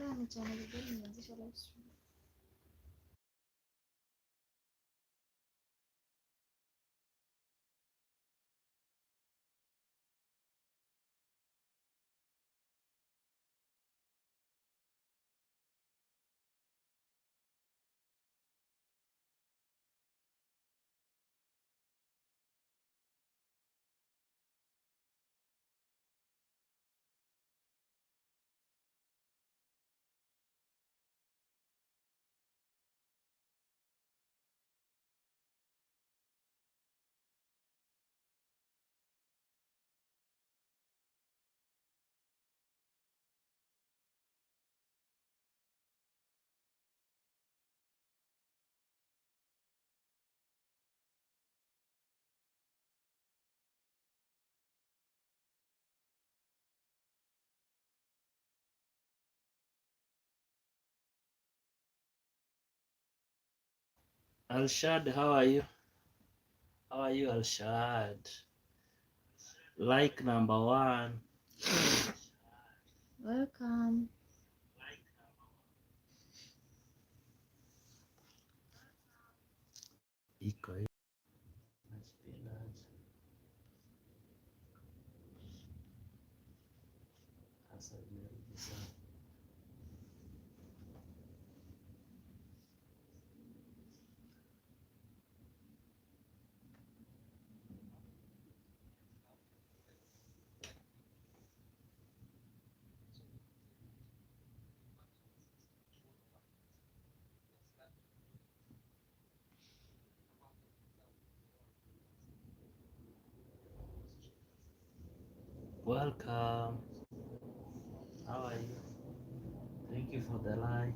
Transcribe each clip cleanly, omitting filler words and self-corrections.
Nataka ni channel gani nianzishe live stream. Alshad, how are you? How are you, Alshad? Like number 1. Welcome. Iko hiyo. Sasa imerudi sana. Welcome. How are you? Thank you for the like.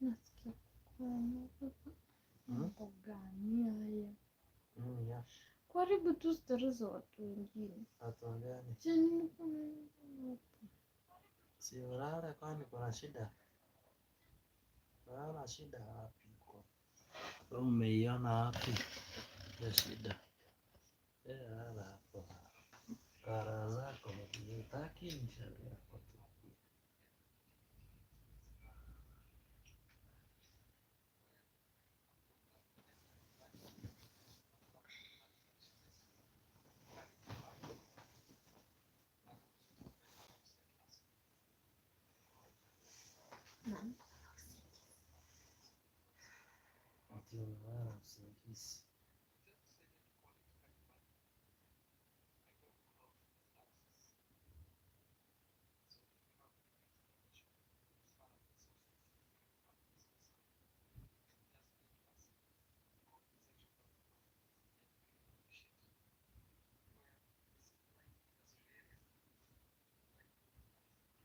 Nasikia mambo gani haya? Yeah. Karibu tu stori za watu wengine. Watu gani? Chani Si ulale, kwani kuna shida? Unaona shida wapi huko? Umeiona wapi ya shida? Lala hapo. Kara zako hutaki nishauri yako tu. Ati unalala usingizi.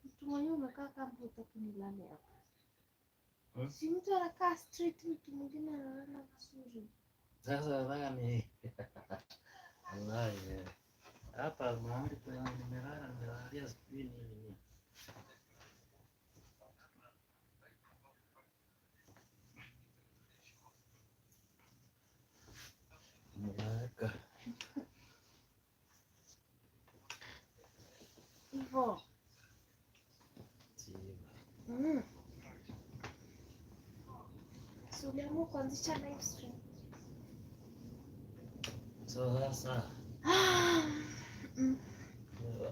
mtu mwenyewe umekaa kama hutaki nilale hapa. Si mtu anakaa straight, mtu mwingine analala vizuri. Sasa nataka ni wallahi hapa mahali penye nimelalia sijui nini. Mwaka Hivyo. Si uliamua kuanzisha live stream? so sasa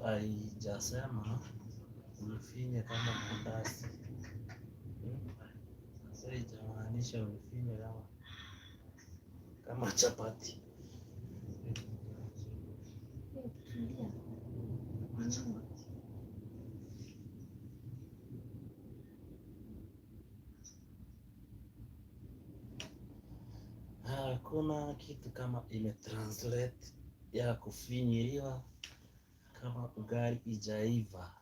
haijasema ulifinye kama mandazi. So itamaanisha ulifinye kama chapati. Tulia. Hakuna kitu kama imetranslate ya kufinyiliwa kama ugali ijaiva.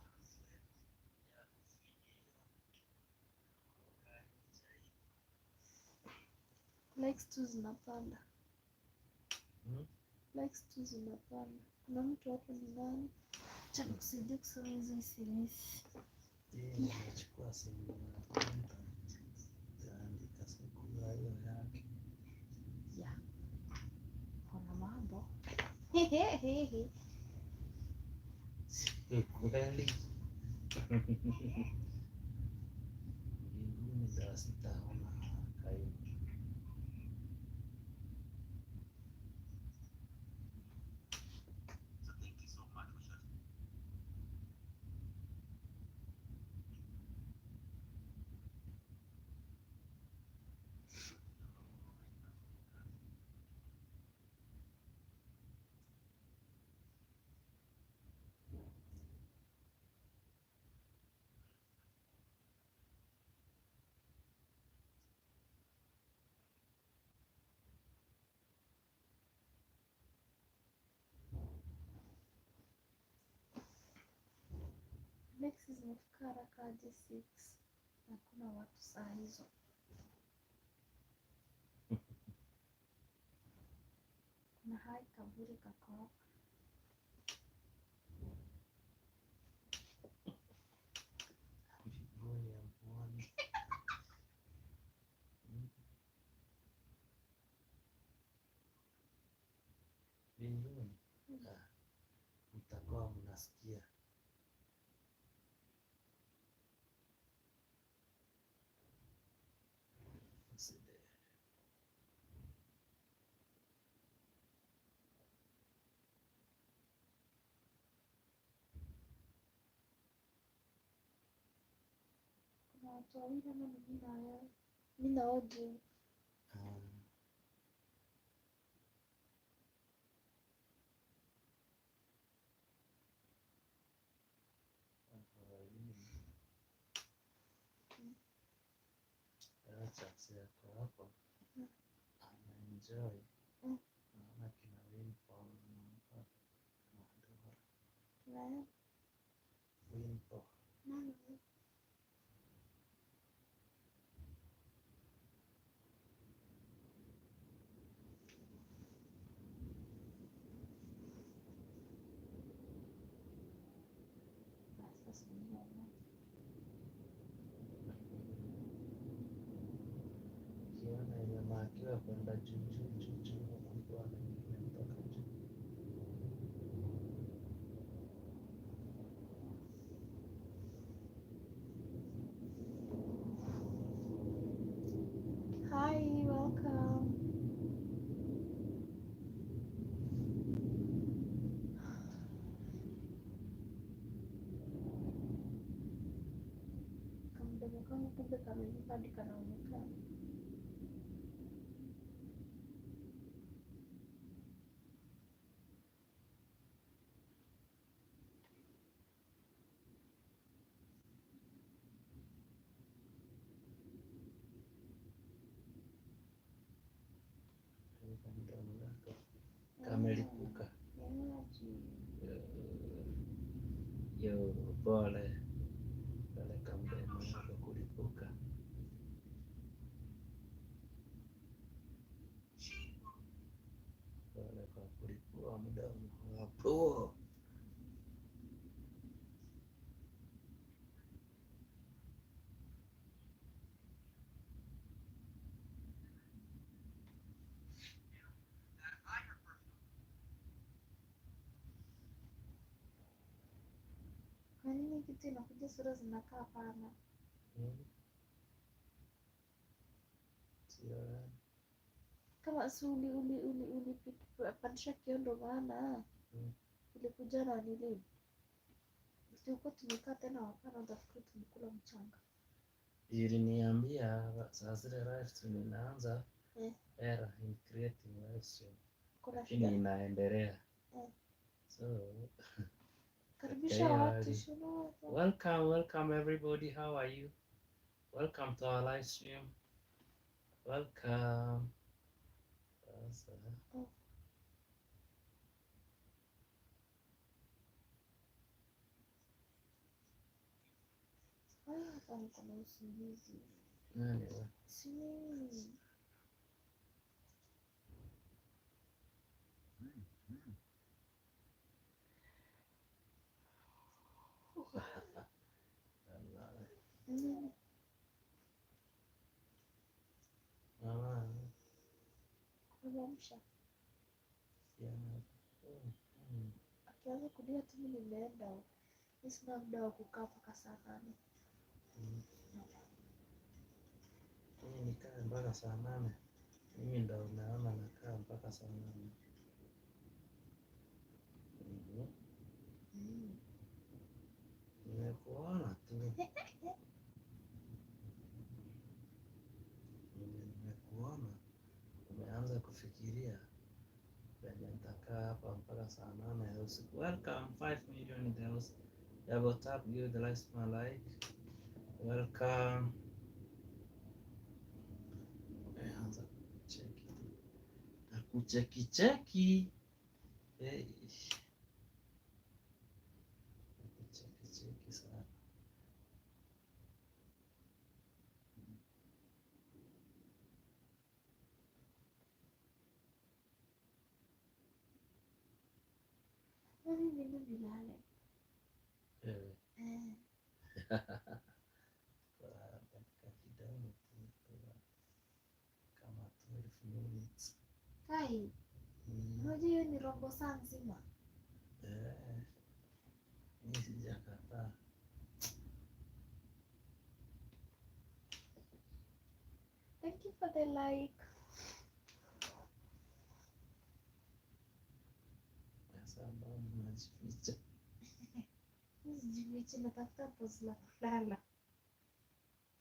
Likes tu zinapanda. Likes tu zinapanda. Kuna mtu hapo ni nani? Acha nikusaidie kusoma hizo SMS. Nachukua simu yako. Taandika siku hiyo yake. Ya. Kuna mambo. Kweli. Mbinguni za sitaona kaimu. Next zimefika haraka aje 6 na kuna watu saa hizo. Kuna hai kaburi kakoroka. Mbinguni ya mwani. Mbinguni. Mtakuwa mnasikia. Kuna watu wawili ama ni mimi na wewe. Mimi na Oji. Chance yako hapo. Anaenjoy. Naona kina Wimpo mpaka Mandora. Nani? Wimpo. Nani? Sasa nimeona. Kiona imemakiwa kwenda juu mtu anaingia mpaka juu. Hi, welcome. Kamdomo kangu kumbe kameiva hadi kanaonekana. Kamelipuka. Yo, pole. Pole kamdomo yako kulipuka. Pole kwa kulipua mdomo wako. Kwa nini kitu inakuja sura zinakaa pana? Kama si ulipandisha kiondo maana ulikuja na nini? Tulikuwa tumekaa tena wapana utafikiri tumekula mchanga. Iliniambia saa zile live stream inaanza error in creating live stream. Lakini inaendelea. So karibisha watu shuleni. Welcome everybody. How are you? Welcome to our live stream. Welcome. hapa niko na usingizi. Nani wewe? Si mimi. Mama. Kuamsha. Yeah. Akianza kulia tu mimi nimeenda. Mimi sina muda wa kukaa mpaka saa 8. Mimi nikaa mpaka saa 8. Mimi ndo umeona nakaa mpaka saa 8. Nimekuona tu. Nimekuona. Umeanza kufikiria venye nitakaa hapa mpaka saa 8 ya usiku. Welcome 5 million in the house. Double tap, give the lights my like. Welcome. Anza kucheki. Nakucheki. Hey. Nakucheki sana. Mimi nilale. Dakika kidogo tu kama 12 minutes. Kai. Unajua hiyo ni robo saa nzima. Mimi sijakataa. Thank you for the like. Sababu najificha. Sijifiche, natafuta pose la kulala.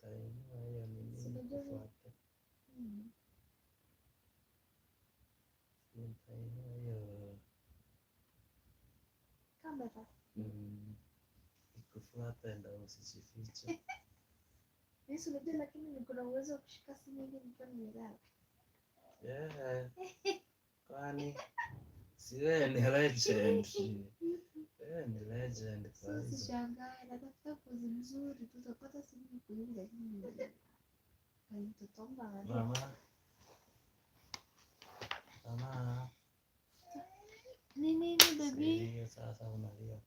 Tainua hiyo ni nini kufuata. Tainua hiyo kamera. Ikufuata ndo usijifiche. Mimi unajua, lakini niko na uwezo wa kushika simu hivi nikiwa nimelala. Kwani si wewe ni legend. Ni legend kwa hiyo. Sishangae, natafuta pose nzuri, tutapata simu kuingia lakini nitatomba. Mama. Nini baby? Sasa unalia.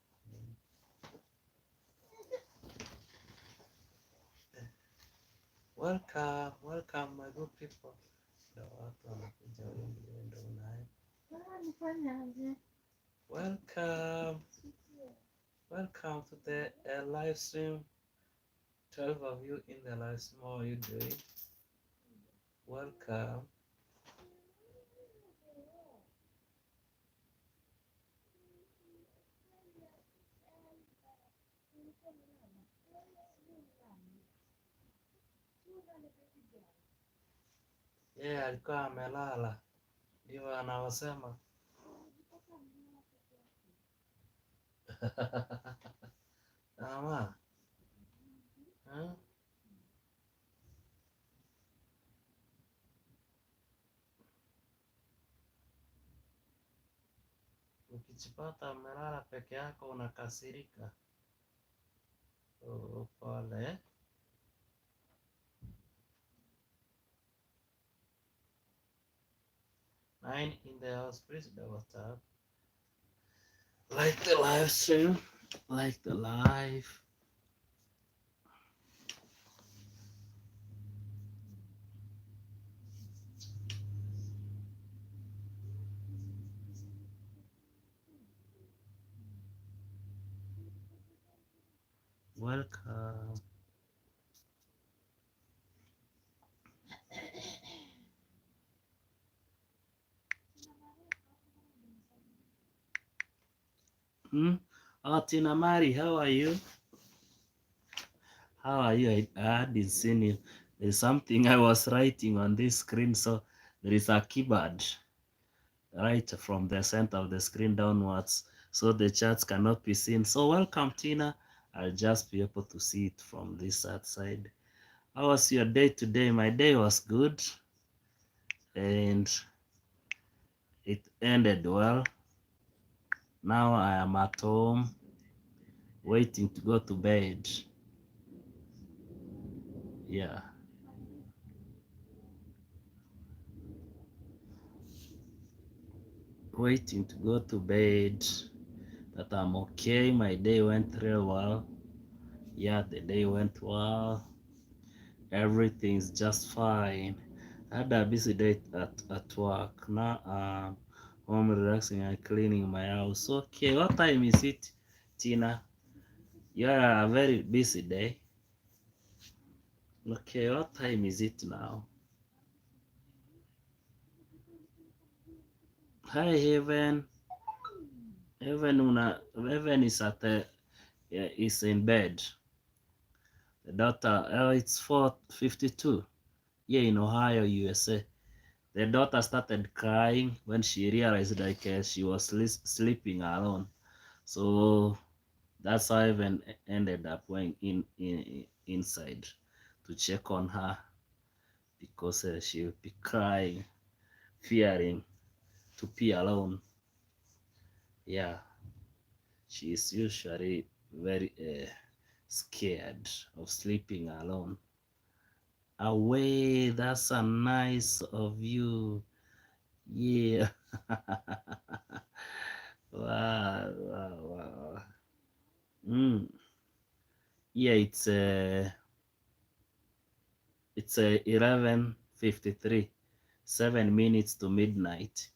Welcome my good people. Ndio watu wanakuja wengi, ndio unaye. Nifanyaje? Welcome to the live stream. 12 of you in the live stream. How are you doing? Welcome. Alikuwa amelala. Ndio anawasema. Mama. Ukijipata umelala peke yako unakasirika. Pole. Nine in the house, please double tap. Like the live stream. Like the live. Welcome. Tina Mari, how are you? How are you? I hadn't seen you. There's something I was writing on this screen, so there is a keyboard right from the center of the screen downwards, so the charts cannot be seen. So welcome, Tina. I'll just be able to see it from this side. How was your day today? My day was good, and it ended well. Now I am at home, waiting to go to bed. Yeah. Waiting to go to bed, but I'm okay. My day went real well. Yeah, the day went well. Everything's just fine. I had a busy day at work. Now home relaxing and cleaning my house. Okay, what time is it, Tina? You had a very busy day. Okay, what time is it now? Hi, Heaven. Heaven is at is in bed. The daughter, it's 4:52. Yeah, in Ohio, USA. The daughter started crying when she realized like she was sleeping alone. So that's how I even ended up going inside to check on her because she would be crying, fearing to be alone. Yeah, she is usually very scared of sleeping alone. Away, that's a nice of you. Yeah. Wow, wow, wow. Mm. Yeah, it's 11:53. 7 minutes to midnight.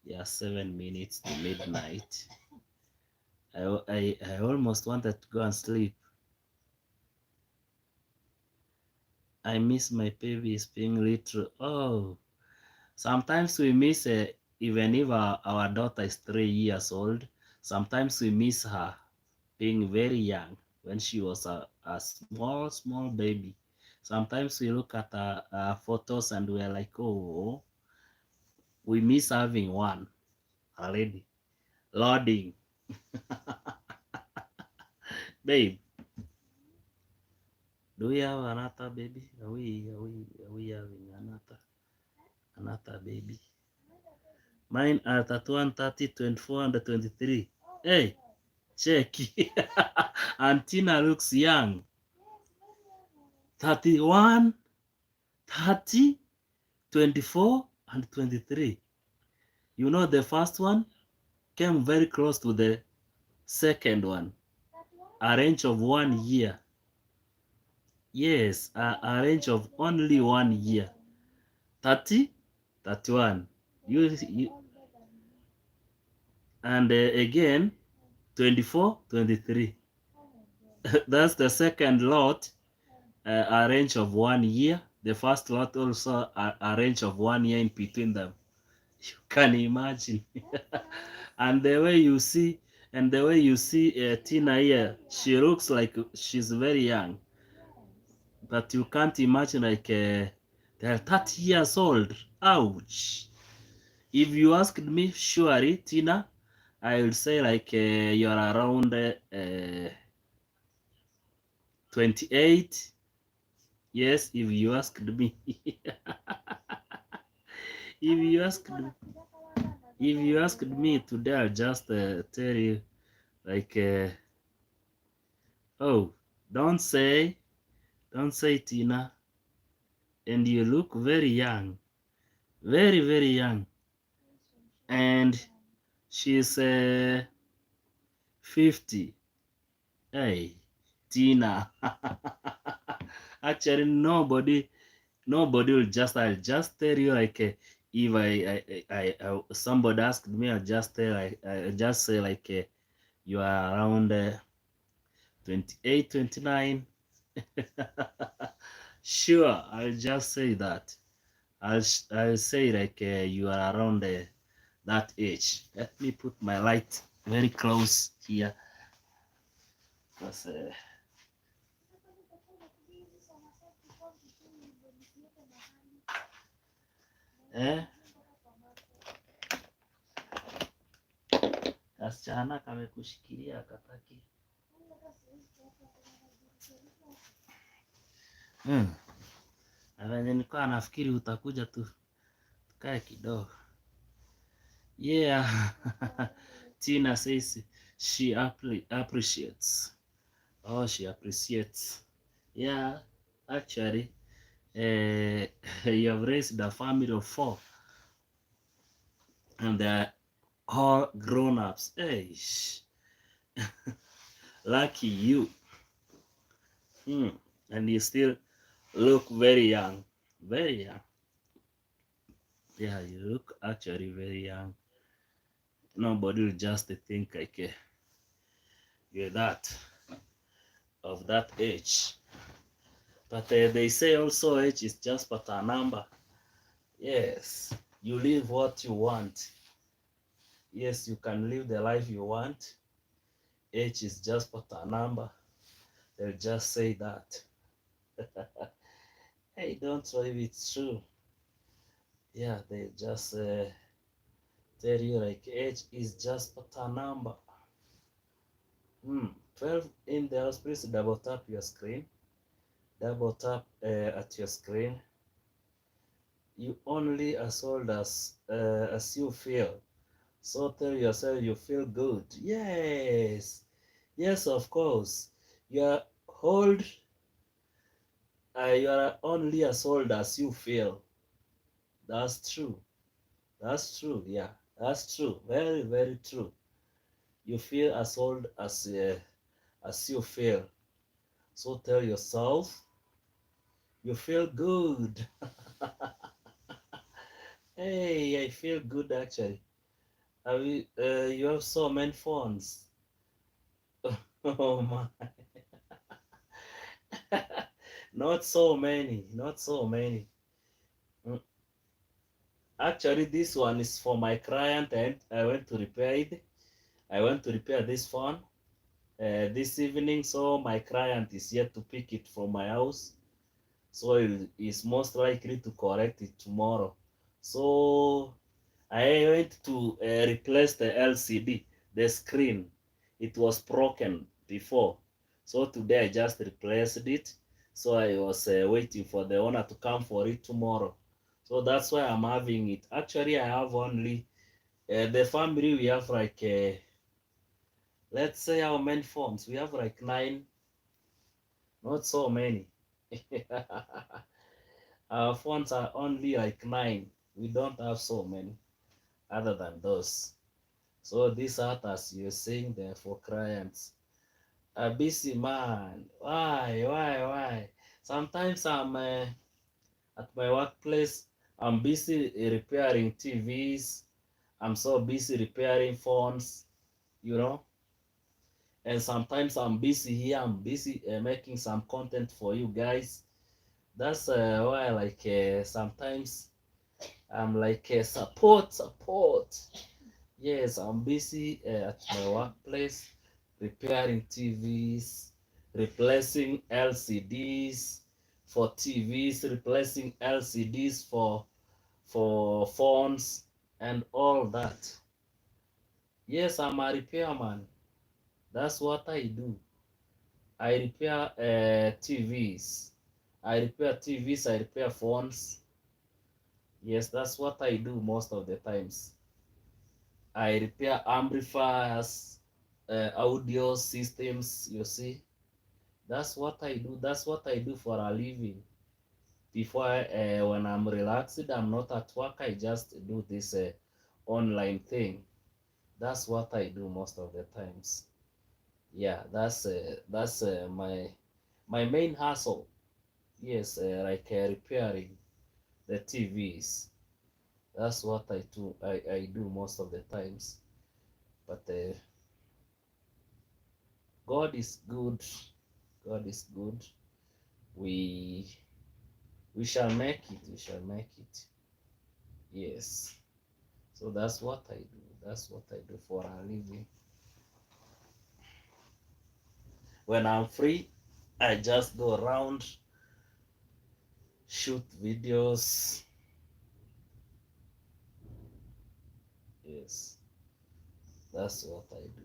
Yeah, 7 minutes to midnight. I almost wanted to go and sleep. I miss my babies being little. Oh, sometimes we miss even if our daughter is 3 years old. Sometimes we miss her being very young when she was a small baby. Sometimes we look at our photos and we're like, oh, we miss having one already. Loading. Babe, do we have another baby? Are we having another baby? Mine are 31, 30, 24, and 23. Hey, check. And Tina looks young. 31, 30, 24, and 23. You know, the first one came very close to the second one. A range of 1 year. Yes, a range of only 1 year. 30, 31. You and again 24, 23. That's the second lot, a range of 1 year. The first lot also a range of 1 year in between them. You can imagine. And the way you see, Tina here, she looks like she's very young, but you can't imagine like they're 30 years old. Ouch. If you asked me, surely, Tina, I would say like you're around 28. Yes, if you asked me. if you asked me, if you asked me today, I'll just tell you like, oh, don't say, Tina, and you look very young, very young, and she's 50. Hey, Tina. Actually, nobody will just. I'll just tell you like if somebody asked me, I'll just tell I just say like you are around 28, 29. Sure, I'll just say that. I'll say like you are around that age. Let me put my light very close here. Because, kasichana kamekushikilia kataki. Venye nilikuwa nafikiri utakuja tu tukae kidogo. Yeah. Tina says she appreciates. Oh, she appreciates. Yeah. Actually, you have raised a family of 4, and they're all grown-ups. Hey, lucky you. Hmm. And you still look very young. Very young. Yeah, you look actually very young. Nobody will just think like you're that, of that age. But they say also age is just but a number. Yes, you live what you want. Yes, you can live the life you want. Age is just but a number. They'll just say that. Hey, don't worry, it's true. Yeah, they just tell you like age is just but a number. 12 in the house, please double tap your screen. Double tap at your screen. You only as old as you feel. So tell yourself you feel good. Yes. Yes, of course. You are old. You are only as old as you feel. That's true. That's true. Yeah, that's true. Very, very true. You feel as old as you feel. So tell yourself you feel good. Hey, I feel good actually. You have so many phones. Oh my. Not so many. Not so many. Mm. Actually, this one is for my client, and I went to repair it. I went to repair this phone this evening, so my client is yet to pick it from my house. So he is most likely to correct it tomorrow. So I went to replace the LCD, the screen. It was broken before. So today I just replaced it. So I was waiting for the owner to come for it tomorrow. So that's why I'm having it. Actually, I have only the family. We have like let's say how many phones? We have like 9, not so many. Our phones are only like 9. We don't have so many other than those. So these are, as you're saying, they're for clients. A busy man. Why? Sometimes I'm at my workplace. I'm busy repairing TVs. I'm so busy repairing phones, you know. And sometimes I'm busy here. I'm busy making some content for you guys. That's why, like, sometimes I'm like support. Yes, I'm busy at my workplace repairing TVs, replacing LCDs for TVs, replacing LCDs for phones and all that. Yes, I'm a repairman. That's what I do. I repair TVs. I repair TVs, I repair phones. Yes, that's what I do most of the times. I repair amplifiers, audio systems, you see. That's what I do. That's what I do for a living. Before, when I'm relaxed, I'm not at work, I just do this online thing. That's what I do most of the times. Yeah, that's my main hustle. Yes, like repairing the TVs. That's what I do most of the times. But God is good. God is good. We we shall make it. We shall make it. Yes. So that's what I do. That's what I do for a living. When I'm free, I just go around, shoot videos. Yes, that's what I do.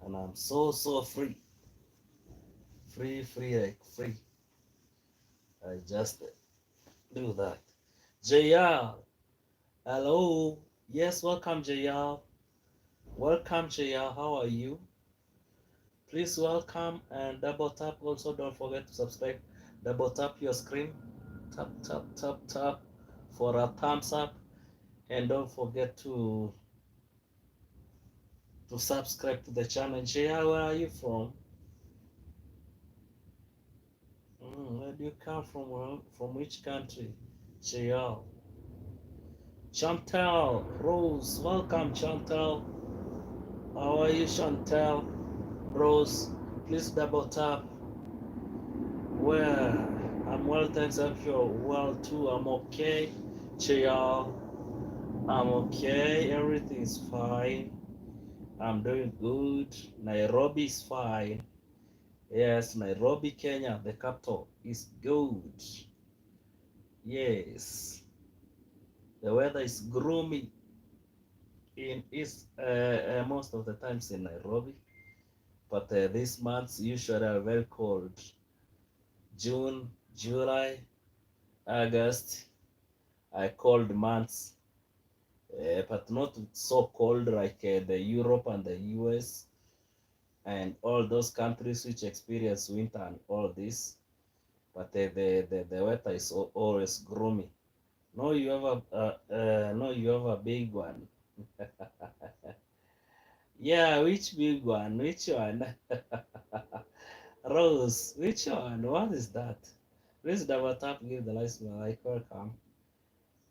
And I'm so free. Free, like free. I just do that. JR, hello. Yes, welcome, JR. Welcome, JR. How are you? Please welcome and double tap. Also, don't forget to subscribe Double tap your screen, tap, tap, tap, tap for a thumbs up, and don't forget to subscribe to the channel. Jay, where are you from? Where do you come from? From which country? JL. Chantal, Rose, welcome Chantal. How are you, Chantal? Rose, please double tap. Well, I'm well, thanks. I hope you're well too. I'm okay. JL, I'm okay. Everything's fine. I'm doing good. Nairobi is fine. Yes, Nairobi, Kenya, the capital, is good. Yes, the weather is gloomy in most of the times in Nairobi, but these months usually are very cold. June, July, August are cold months, but not so cold like the Europe and the US and all those countries which experience winter and all this. But the weather is always gloomy. No, you have no, you have a big one. Yeah, which big one? Which one? Rose, which one? What is that? Please double tap, give the lights like welcome.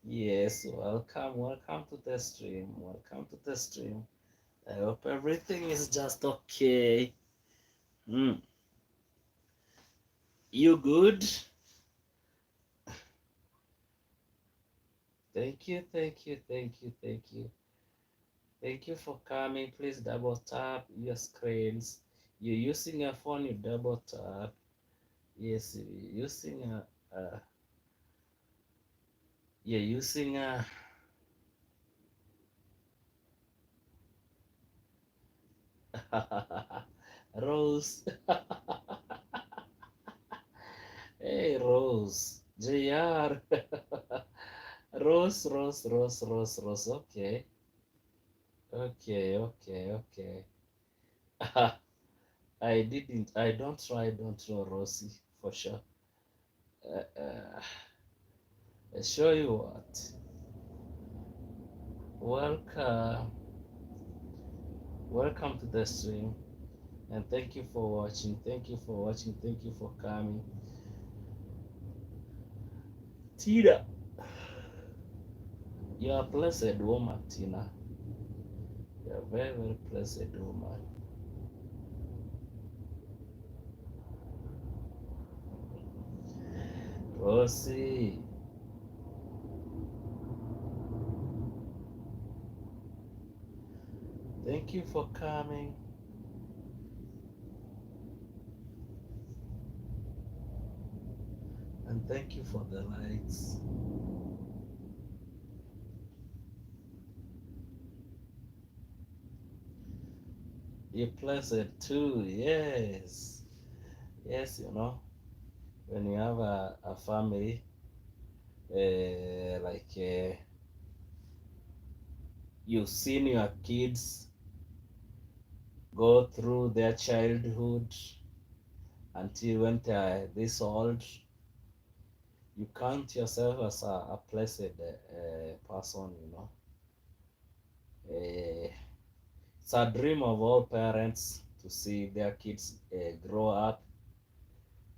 Yes, welcome, welcome to the stream. Welcome to the stream. I hope everything is just okay. You good? Thank you, thank you, thank you, thank you. Thank you for coming. Please double tap your screens. You're using a phone, you double tap. Yes, you're using a Rose. Hey, Rose. JR. Rose, Rose, Rose, Rose, Rose. Okay. Okay, okay, okay. I don't know Rosie for sure. I show you what. Welcome. Welcome to the stream. And thank you for watching. Thank you for watching. Thank you for coming. Tina. You're a blessed woman, Tina. You're a very, very blessed woman. Rosie. Thank you for coming. And thank you for the lights. You're blessed too, yes. Yes, you know, when you have a family, you've seen your kids go through their childhood until when they are this old, you count yourself as a blessed person, you know. It's a dream of all parents to see their kids grow up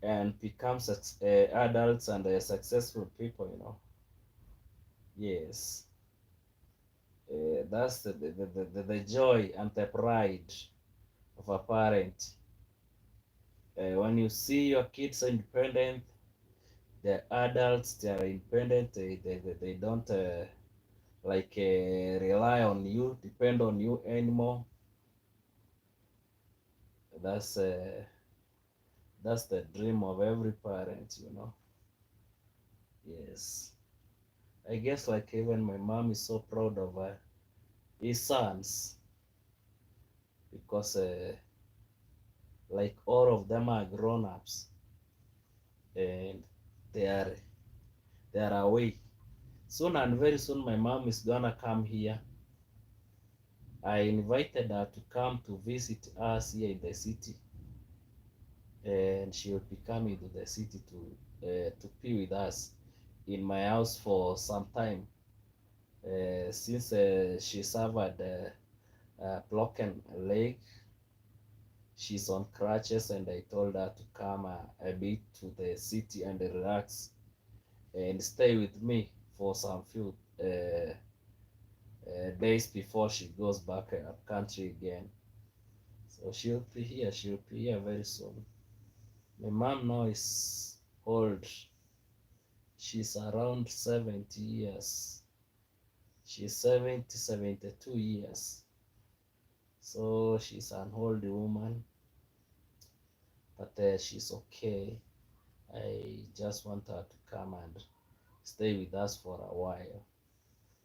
and become adults and successful people, you know. Yes, that's the joy and the pride of a parent. When you see your kids are independent, they're adults, they are independent, they don't rely on you, depend on you anymore. That's uh, that's the dream of every parent, you know. Yes, I guess like even my mom is so proud of his sons because like all of them are grown-ups and they are they are away. Soon and very soon my mom is gonna come here. I invited her to come to visit us here in the city. and she will be coming to the city to be with us in my house for some time, since she suffered a broken leg. She's on crutches, and I told her to come a bit to the city and relax and stay with me for some few days before she goes back up country again. So she'll be here. She'll be here very soon. My mom now is old. She's around 70 years. She's 70, 72 years. So she's an old woman, but she's okay. I just want her to come and stay with us for a while.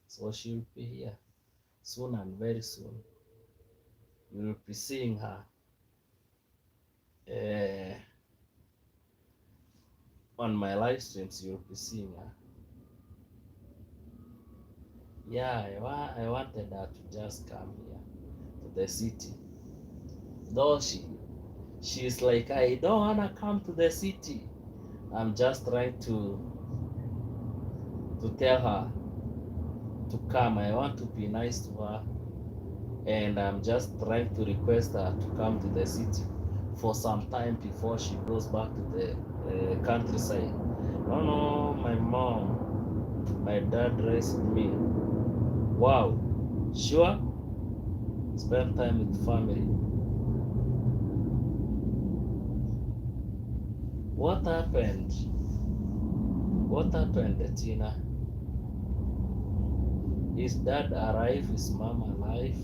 So she'll be here soon, and very soon. You'll be seeing her uh, on my live streams. You'll be seeing her. Yeah, I wanted her to just come here to the city. Though she's like, I don't wanna come to the city. I'm just trying to tell her to come. I want to be nice to her, and I'm just trying to request her to come to the city for some time before she goes back to the countryside. No, no, my mom, my dad raised me. Wow, sure, spend time with family. What happened? What happened, Tina? Is dad alive? Is mom alive?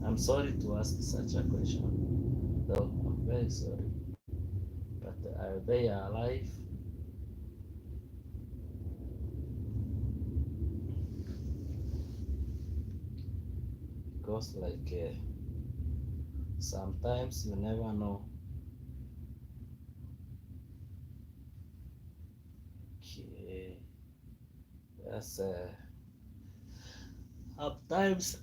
I'm sorry to ask such a question, though I'm very sorry. But are they alive? Because, like, sometimes you never know. Okay, that's sometimes,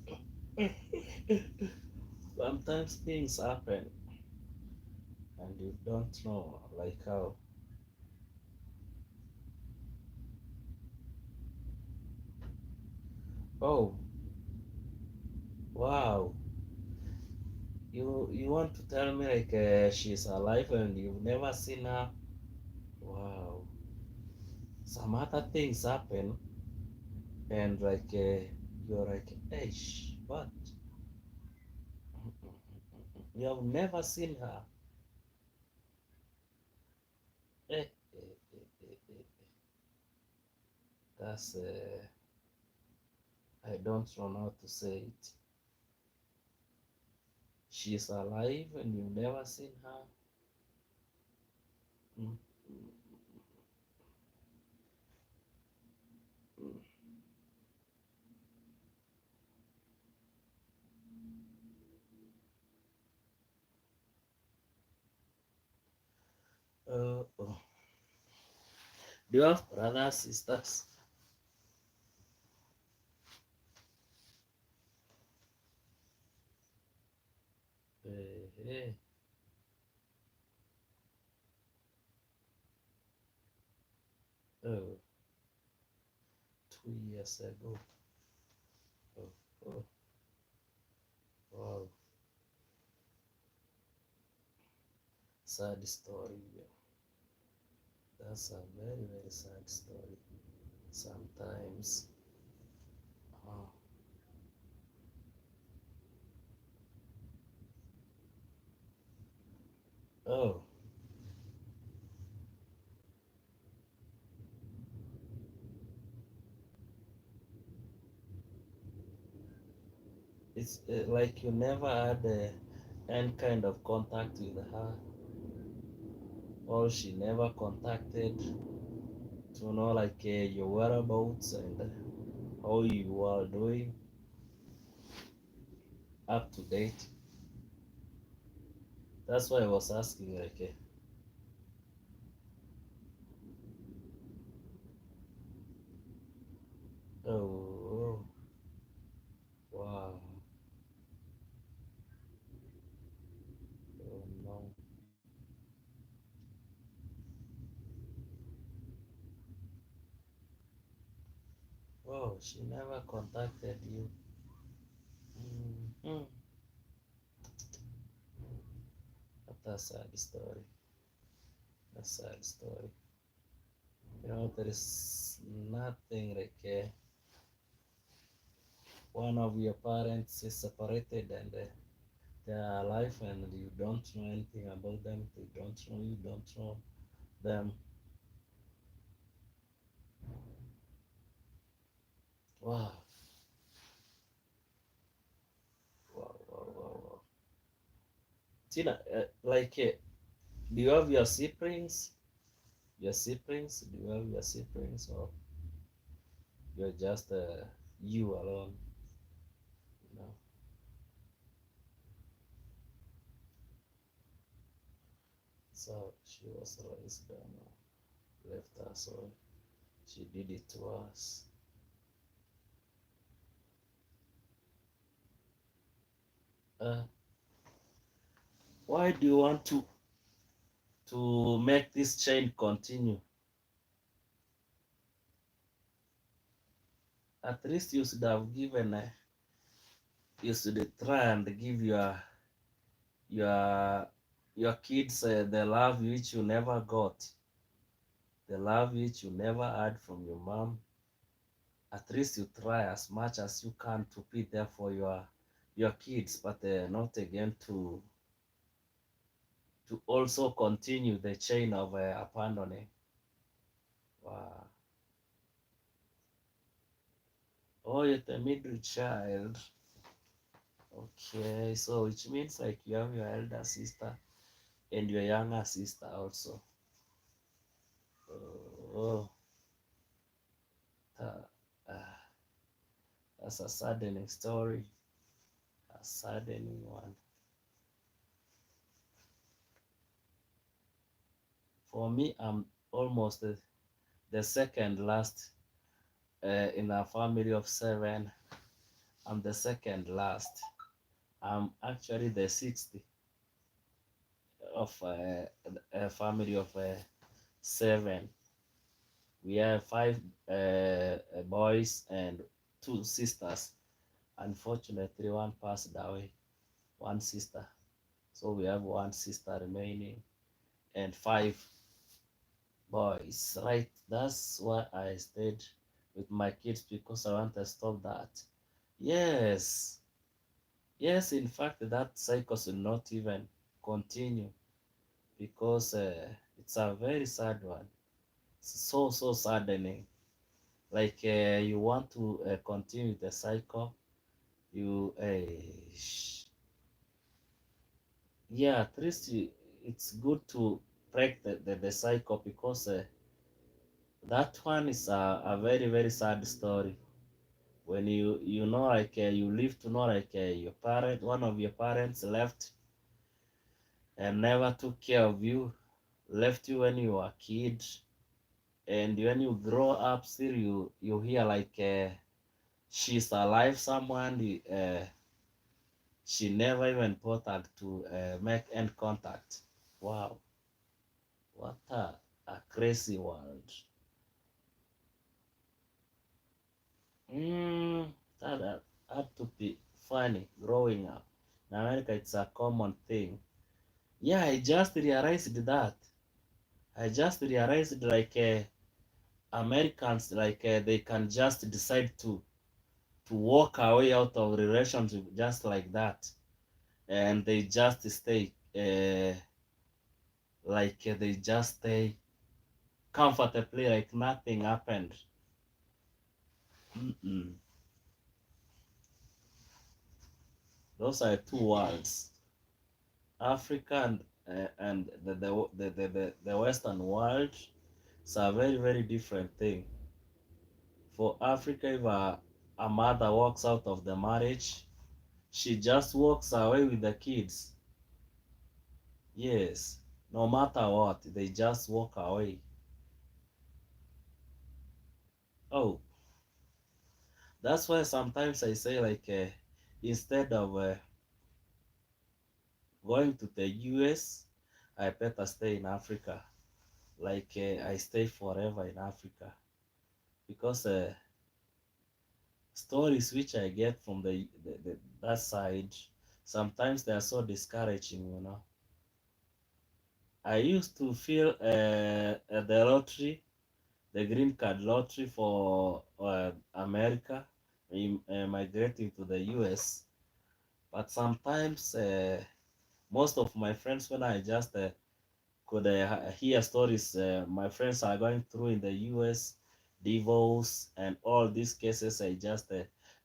sometimes things happen, and you don't know, like how. Oh, wow. You want to tell me, like, she's alive and you've never seen her? Wow. Some other things happen, and like, you're like, hey, what? You have never seen her? Eh, that's I don't know how to say it. She's alive and you've never seen her? Mm, mm, mm. Oh. Do you have brothers, sisters? Hey. Oh, 2 years ago. Oh, oh, wow. Sad story. That's a very, very sad story. Sometimes. Oh, oh, it's like you never had any kind of contact with her, or she never contacted to know, like, your whereabouts and how you are doing up to date. That's why I was asking, like, oh, wow, Oh, she never contacted you. Mm-hmm. That's a sad story. A sad story. There is nothing like one of your parents is separated and they are alive and you don't know anything about them. They don't know you, don't know them. Wow. Wow, wow, wow, wow. Tina, do you have your siblings? Your siblings? Do you have your siblings or you're just you alone? You know? So she was raised and left us, so she did it to us. Uh, why do you want to make this chain continue? At least you should have given, you should try and give your your kids the love which you never got, the love which you never had from your mom. At least you try as much as you can to be there for your kids, but not again to also continue the chain of abandoning. Wow. Oh, you're the middle child. Okay, so which means like you have your elder sister and your younger sister also. Oh, uh, uh, that's a saddening story, a saddening one. For me, I'm almost the second last in a family of seven. I'm the second last. I'm actually the sixth of a family of seven. We have five boys and two sisters. Unfortunately, one passed away, one sister. So we have one sister remaining and five boys. Right, that's why I stayed with my kids because I want to stop that. Yes, yes, in fact, that cycle should not even continue because it's a very sad one. It's so saddening. Like you want to continue the cycle, you yeah, at least it's good to break the cycle because that one is a very sad story. When you know like you live to know like your parent, one of your parents left and never took care of you, left you when you were a kid, and when you grow up, still you hear like she's alive, someone she never even bothered to make end contact. Wow, what a crazy world. Mm, that had to be funny growing up. In America, it's a common thing. Yeah, I just realized that. I just realized like Americans, like they can just decide to walk away out of relationship just like that, and they just stay like they just stay comfortably like nothing happened. Mm-mm. Those are two worlds, Africa and the Western world. It's a very different thing. For Africa, if a mother walks out of the marriage, she just walks away with the kids. Yes, no matter what, they just walk away. Oh, that's why sometimes I say like instead of going to the US, I better stay in Africa. Like I stay forever in Africa because stories which I get from that side, sometimes they are so discouraging, you know. I used to feel the lottery, the green card lottery for America, migrating to the US. But sometimes most of my friends, when I just could hear stories my friends are going through in the US, divorce and all these cases, I just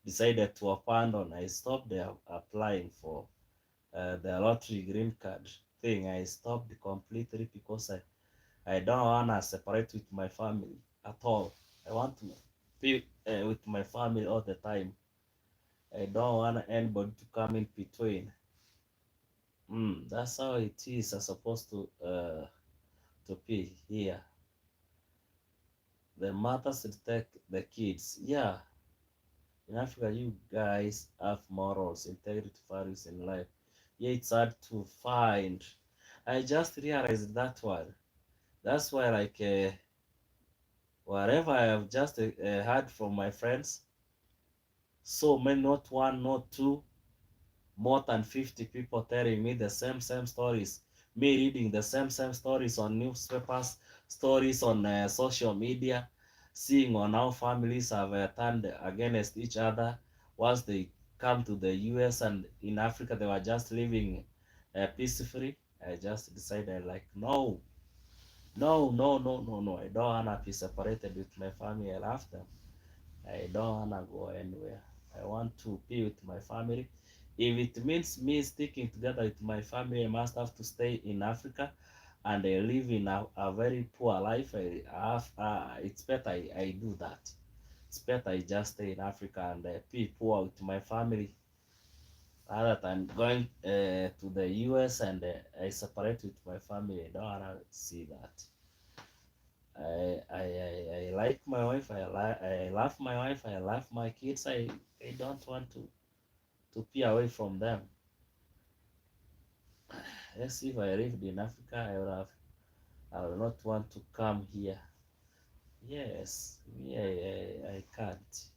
decided to abandon. I stopped applying for the lottery green card thing. I stopped completely because I don't want to separate with my family at all. I want to be with my family all the time. I don't want anybody to come in between. That's how it is. I'm supposed to be here. The mothers will take the kids. Yeah, in Africa, you guys have morals, integrity, values in life. Yeah, it's hard to find. I just realized that one. That's why, like, whatever I have just heard from my friends, so many, not one, not two, more than 50 people telling me the same stories, me reading the same stories on newspapers, stories on social media, seeing on how families have turned against each other once they come to the US, and in Africa they were just living peacefully. I just decided, like, no, I don't want to be separated with my family. I love them. I don't wanna go anywhere. I want to be with my family. If it means me sticking together with my family, I must have to stay in Africa and I live in a very poor life. It's better I do that. It's better I just stay in Africa and be poor with my family rather than going to the US and I separate with my family. I don't wanna see that. I like my wife. I love my wife. I love my kids. I don't want to be away from them. Yes, if I lived in Africa, I would not want to come here. Yes, me, I can't.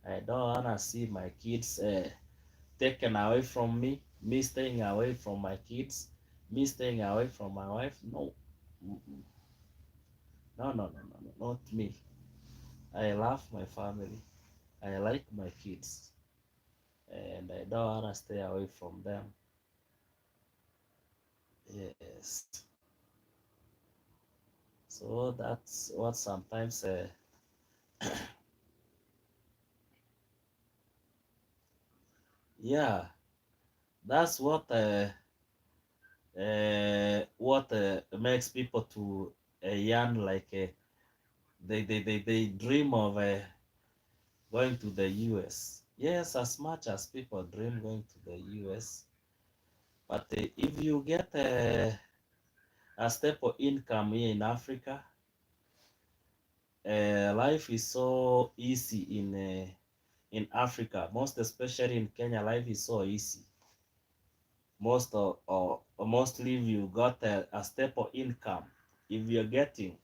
I don't wanna see my kids taken away from me. Me staying away from my kids. Me staying away from my wife. No, no, not me. I love my family. I like my kids. And I don't want to stay away from them. Yes. So that's what sometimes, yeah, that's what makes people to yearn, like they dream of going to the US. Yes, as much as people dream going to the US, but if you get a stable income here in Africa, life is so easy in Africa, most especially in Kenya. Life is so easy. Mostly if you got a stable income, if you're getting,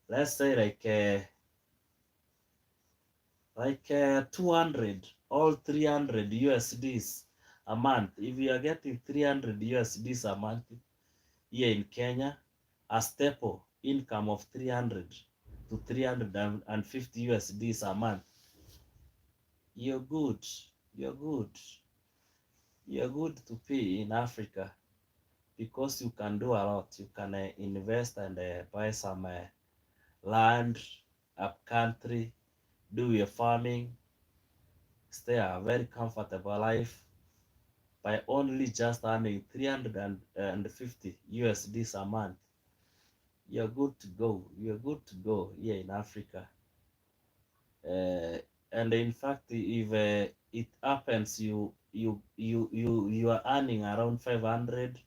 let's say, like 200 or 300 USDs a month. If you are getting 300 USDs a month here in Kenya, a stable income of 300 to 350 USDs a month, you're good. You're good. You're good to be in Africa because you can do a lot. You can invest and buy some land, up country, do your farming, stay a very comfortable life by only just earning 350 USDs a month. You're good to go. You're good to go here in Africa. Uh, and in fact, if it happens, you are earning around 500,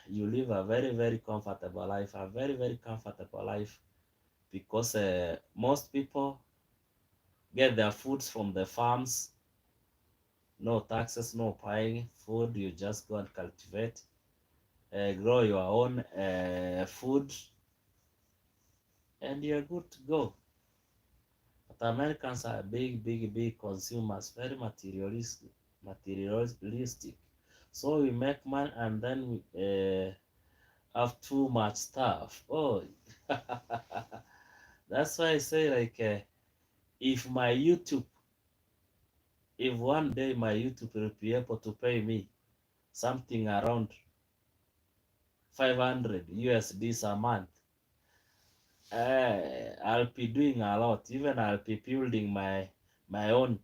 you live a very comfortable life, a very comfortable life, because most people get their foods from the farms. No taxes, no buying food. You just go and cultivate, grow your own food, and you're good to go. But Americans are big consumers, very materialistic. So we make money and then we have too much stuff. Oh, that's why I say like if my YouTube, if one day my YouTube will be able to pay me something around 500 USDs a month, I'll be doing a lot. Even I'll be building my own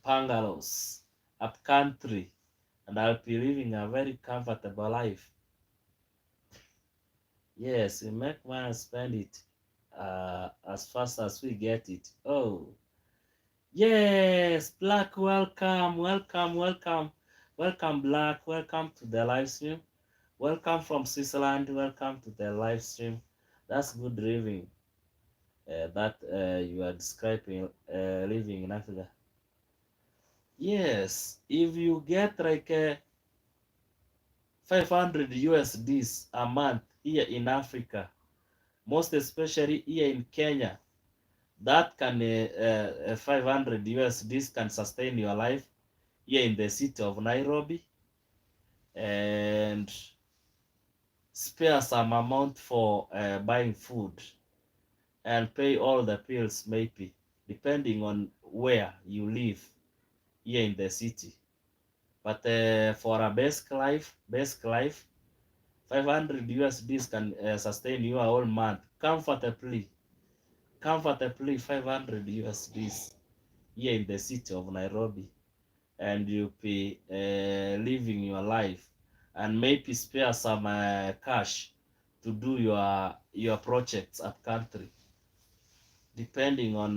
bungalows up country, and I'll be living a very comfortable life. Yes, we make money and spend it as fast as we get it. Oh, yes, Black, welcome, Black, welcome to the live stream. Welcome from Switzerland, welcome to the live stream. That's good living. That you are describing living in Africa. Yes, if you get like 500 USDs a month here in Africa, most especially here in Kenya, that can 500 USDs can sustain your life here in the city of Nairobi and spare some amount for buying food and pay all the bills maybe depending on where you live here in the city. But for a basic life, 500 USDs can sustain you a whole month comfortably 500 USDs here in the city of Nairobi, and you'll be living your life and maybe spare some cash to do your projects up country, depending on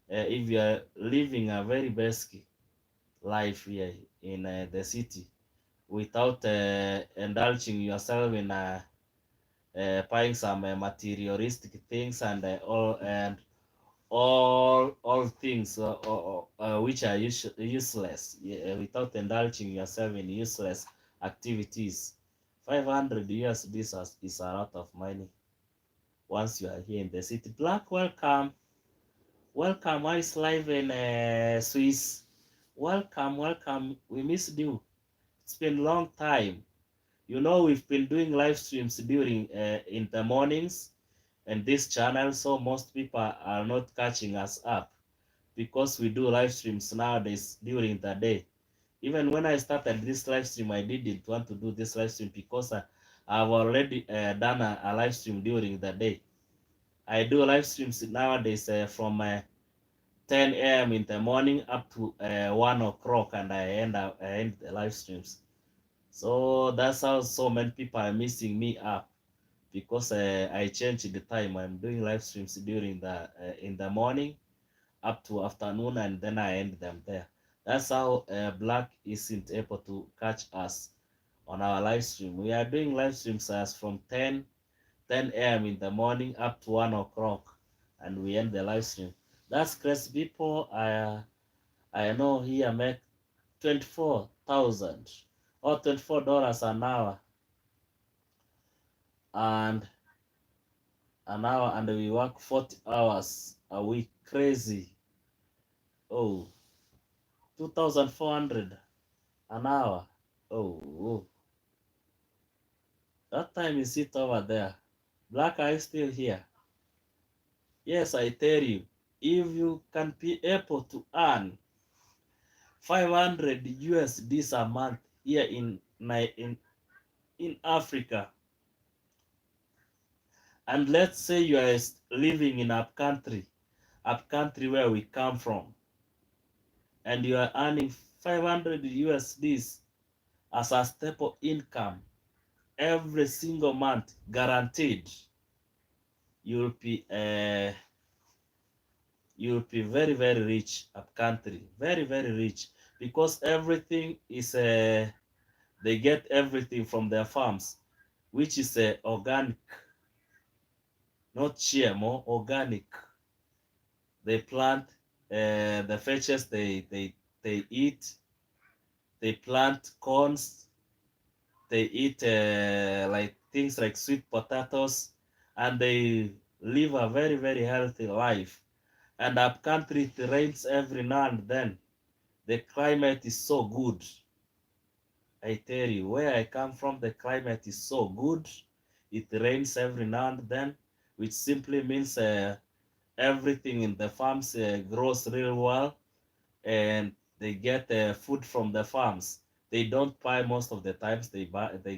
if you are living a very basic life here in the city without indulging yourself in buying some materialistic things and all things which are useless, yeah, without indulging yourself in useless activities. 500 USD is a lot of money once you are here in the city. Black, welcome. Ice live in Swiss. Welcome. We missed you. It's been a long time. You know, we've been doing live streams during in the mornings and this channel, so most people are not catching us up because we do live streams nowadays during the day. Even when I started this live stream, I didn't want to do this live stream because I've already done a live stream during the day. I do live streams nowadays from 10 a.m. in the morning up to 1 o'clock, and I end the live streams. So that's how so many people are missing me up because I changed the time. I'm doing live streams during the in the morning up to afternoon, and then I end them there. That's how Black isn't able to catch us on our live stream. We are doing live streams as from 10 a.m. in the morning up to 1 o'clock, and we end the live stream. That's crazy. People I know here make 24,000 or $24 an hour, and we work 40 hours a week. Crazy. Oh, 2,400 an hour. Oh, that time is it over there. Black, are you still here? Yes, I tell you, if you can be able to earn 500 USDs a month here in Africa, and let's say you are living in up country where we come from, and you are earning 500 USDs as a staple income every single month, guaranteed, you'll be very rich up country, very rich, because everything is they get everything from their farms, which is organic, not GMO, organic. They plant the veggies they eat. They plant corns. They eat like things like sweet potatoes, and they live a very healthy life. And up country it rains every now and then. The climate is so good. I tell you, where I come from, the climate is so good. It rains every now and then, which simply means everything in the farms grows real well, and they get food from the farms. They don't buy most of the times. They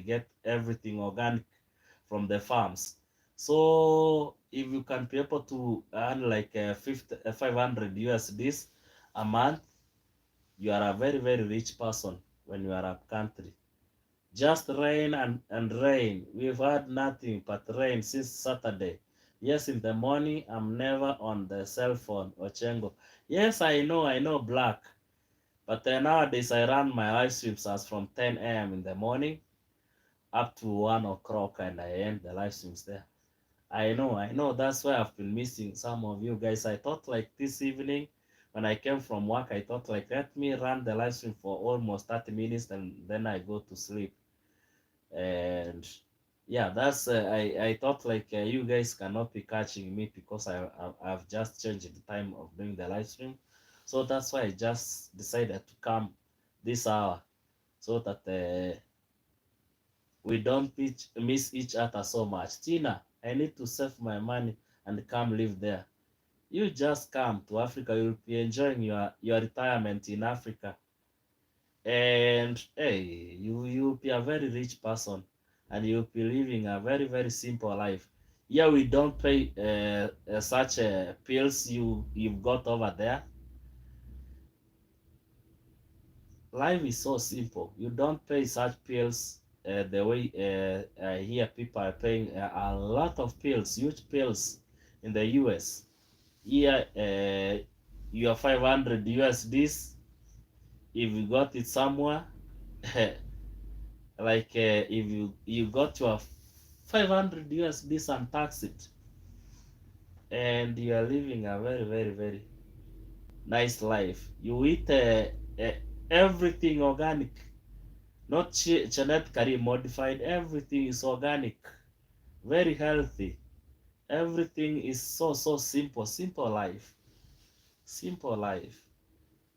get everything organic from the farms. So if you can be able to earn like 500 USDs a month, you are a very, very rich person when you are up country. Just rain and rain. We've had nothing but rain since Saturday. Yes, in the morning, I'm never on the cell phone, ochengo. Yes, I know black. But nowadays, I run my live streams as from 10 a.m. in the morning up to 1 o'clock, and I end the live streams there. I know. That's why I've been missing some of you guys. I thought like this evening, when I came from work, I thought like, let me run the live stream for almost 30 minutes and then I go to sleep. And yeah, that's I thought like you guys cannot be catching me because I've just changed the time of doing the live stream. So that's why I just decided to come this hour so that we don't miss each other so much. Tina, I need to save my money and come live there. You just come to Africa, you'll be enjoying your retirement in Africa. And hey, you'll be a very rich person and you'll be living a very, very simple life. Yeah, we don't pay such pills you've got over there. Life is so simple. You don't pay such pills the way here people are paying a lot of pills, huge pills in the US. Here, your 500 USDs, if you got it somewhere, like if you got your 500 USDs and tax it, and you are living a very, very, very nice life. You eat everything organic, not genetically modified. Everything is organic, very healthy. Everything is so simple. Simple life. Simple life.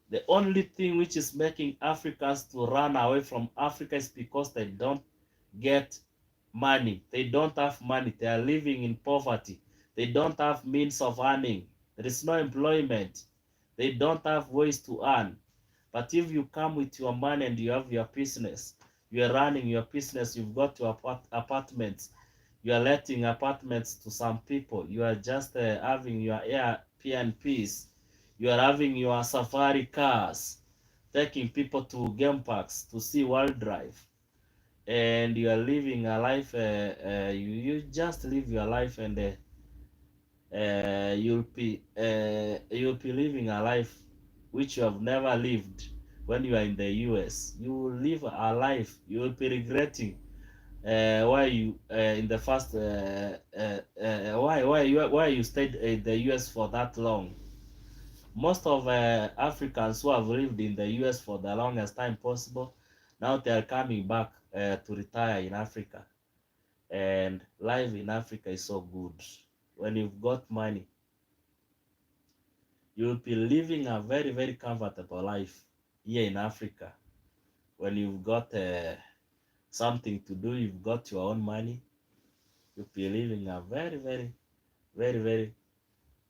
The only thing which is making Africans to run away from Africa is because they don't get money. They don't have money. They are living in poverty. They don't have means of earning. There is no employment. They don't have ways to earn. But if you come with your money and you have your business, you are running your business, you've got your apartments, you are letting apartments to some people, you are just having your Airbnbs, you are having your safari cars, taking people to game parks to see wildlife, and you are living a life, you just live your life, and you'll be living a life which you have never lived when you are in the US. You will live a life you will be regretting why you in the first why you stayed in the US for that long. Most of Africans who have lived in the US for the longest time possible, now they are coming back to retire in Africa. And life in Africa is so good. When you've got money, you'll be living a very, very comfortable life here in Africa. When you've got something to do, you've got your own money, you'll be living a very, very, very, very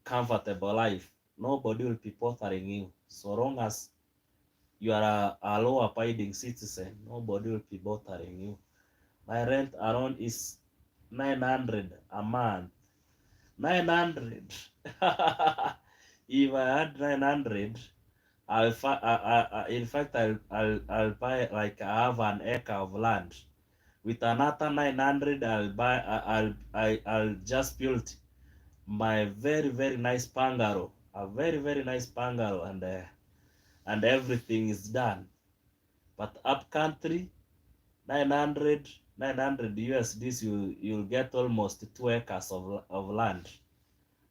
comfortable life. Nobody will be bothering you. So long as you are a law-abiding citizen, nobody will be bothering you. My rent around is 900 a month. 900. If I had 900, in fact, I'll buy like I have an acre of land. With another 900, I'll just build my very, very nice bungalow, a very, very nice bungalow, and everything is done. But up country, 900 USDs, you'll get almost 2 acres of land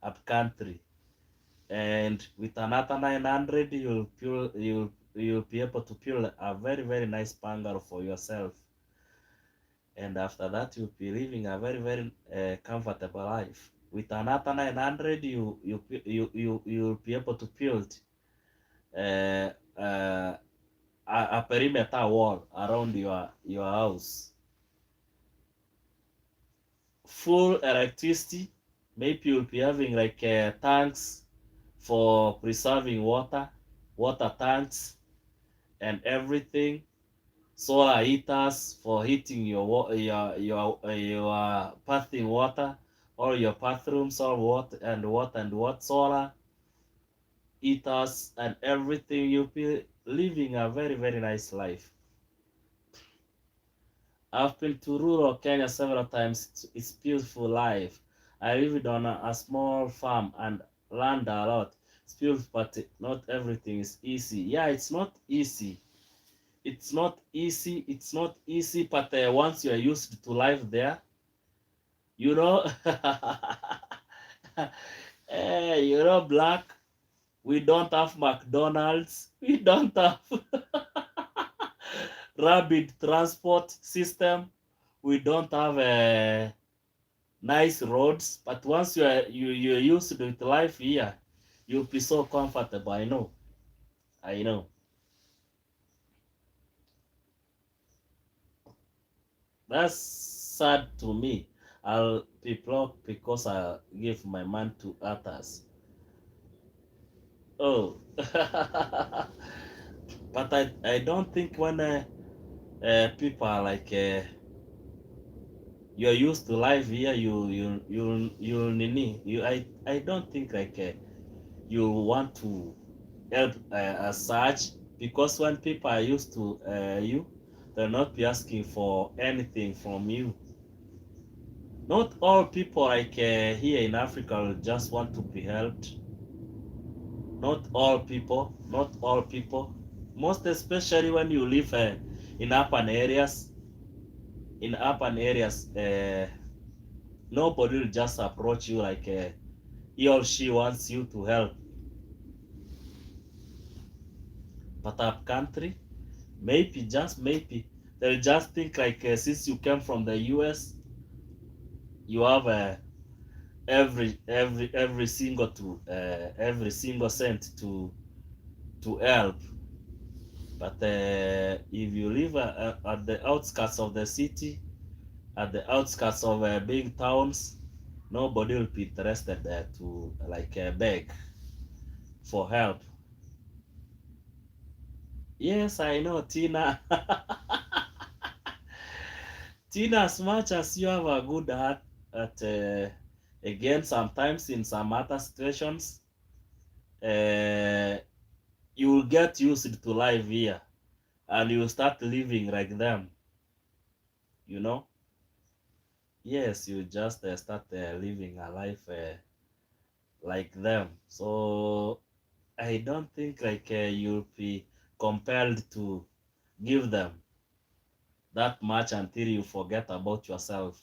up country. And with another 900, you'll be able to build a very, very nice bungalow for yourself. And after that, you'll be living a very, very comfortable life. With another 900, you'll be able to build uh, uh, a perimeter wall around your house. Full electricity, maybe you'll be having like tanks for preserving water, water tanks, and everything. Solar heaters for heating your bathing water, or your bathrooms, or what solar heaters and everything. You'll be living a very very nice life. I've been to rural Kenya several times. It's beautiful life. I lived on a small farm and learned a lot. It's beautiful, but not everything is easy. Yeah, it's not easy. It's not easy. It's not easy, but once you are used to life there, you know, Black, we don't have McDonald's. We don't have rapid transport system. We don't have nice roads. But once you're used to life here, you'll be so comfortable. I know. I know. That's sad to me. I'll be blocked because I give my man to others. Oh, but I don't think when people are like you're used to life here, I don't think like you want to help as such, because when people are used to you, they'll not be asking for anything from you. Not all people like here in Africa will just want to be helped. Not all people, not all people. Most especially when you live in urban areas. In urban areas, nobody will just approach you like he or she wants you to help. But up country, maybe just maybe they'll just think like since you came from the US, you have every single cent to help. But if you live at the outskirts of the city, at the outskirts of big towns, nobody will be interested to like beg for help. Yes, I know, Tina. Tina, as much as you have a good heart, at again, sometimes in some other situations, uh, you will get used to life here, and you will start living like them. You know? Yes, you just start living a life like them. So I don't think like you'll be compelled to give them that much until you forget about yourself.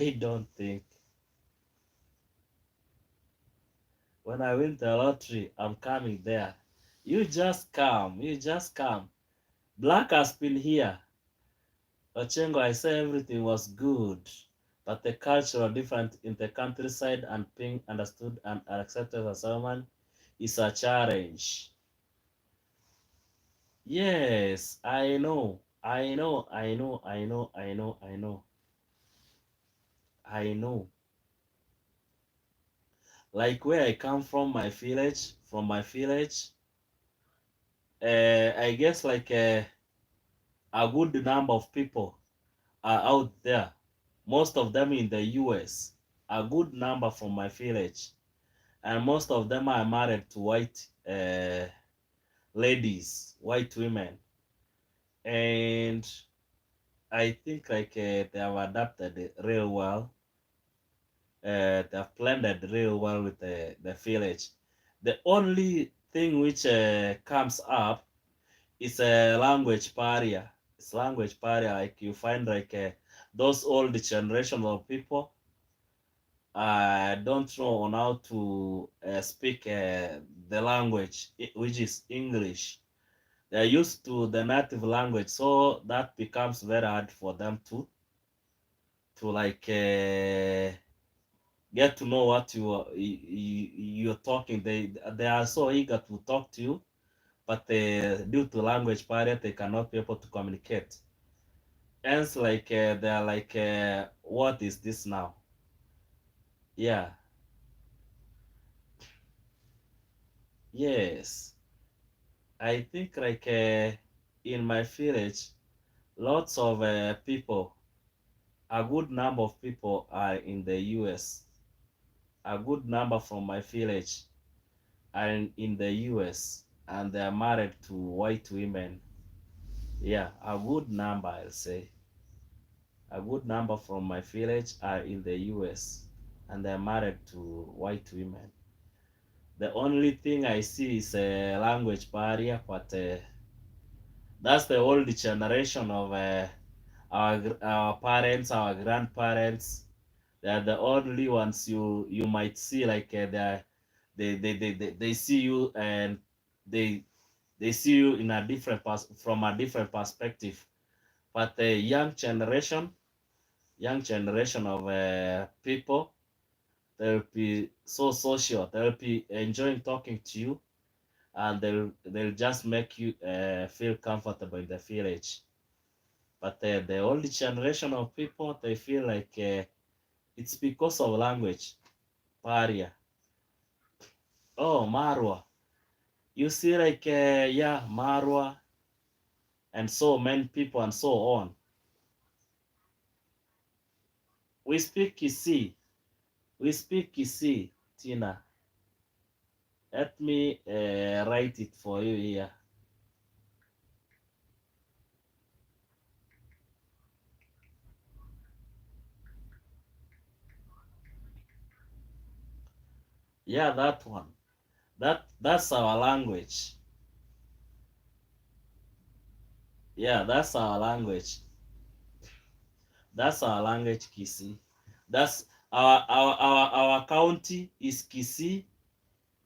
I don't think. When I win the lottery, I'm coming there. You just come. You just come. Black has been here. Ochengo, I say everything was good, but the cultural difference in the countryside and being understood and accepted as a woman is a challenge. Yes, I know. I know. I know. I know. I know. I know. I know. Like where I come from my village, I guess like a good number of people are out there. Most of them in the US. A good number from my village, and most of them are married to white ladies, white women, and I think like they have adapted it real well. They have blended real well with the village. The only thing which comes up is a language barrier. It's language barrier. Like you find like those old generation of people don't know on how to speak the language, which is English. They're used to the native language, so that becomes very hard for them to like get to know what you're talking. They are so eager to talk to you, but due to language barrier, they cannot be able to communicate. Hence, like they're like, what is this now? Yeah, yes. I think like in my village, lots of people, a good number of people are in the US. A good number from my village are in the US, and they are married to white women. Yeah, a good number, I'll say. A good number from my village are in the US, and they're married to white women. The only thing I see is a language barrier, but that's the old generation of our parents, our grandparents. They are the only ones you might see like they see you, and they they see you in a from a different perspective. But the young generation of people, they'll be so social. They'll be enjoying talking to you, and they'll just make you feel comfortable in the village. But the old generation of people, they feel like it's because of language barrier. Oh, Marwa. You see, like, yeah, Marwa, and so many people, and so on. We speak Kisi. We speak Kisi, Tina. Let me write it for you here. Yeah, that one. That's our language. Yeah, that's our language. That's our language, Kisi. That's our county is Kisi.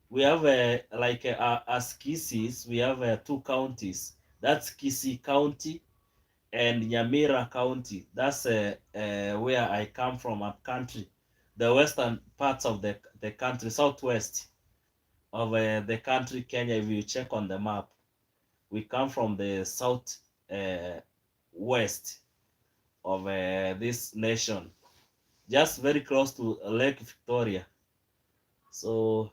We have like as Kisis, we have two counties. That's Kisi County and Nyamira County. That's where I come from, up country, the western parts of the country, southwest of the country, Kenya. If you check on the map, we come from the south west of this nation, just very close to Lake Victoria. So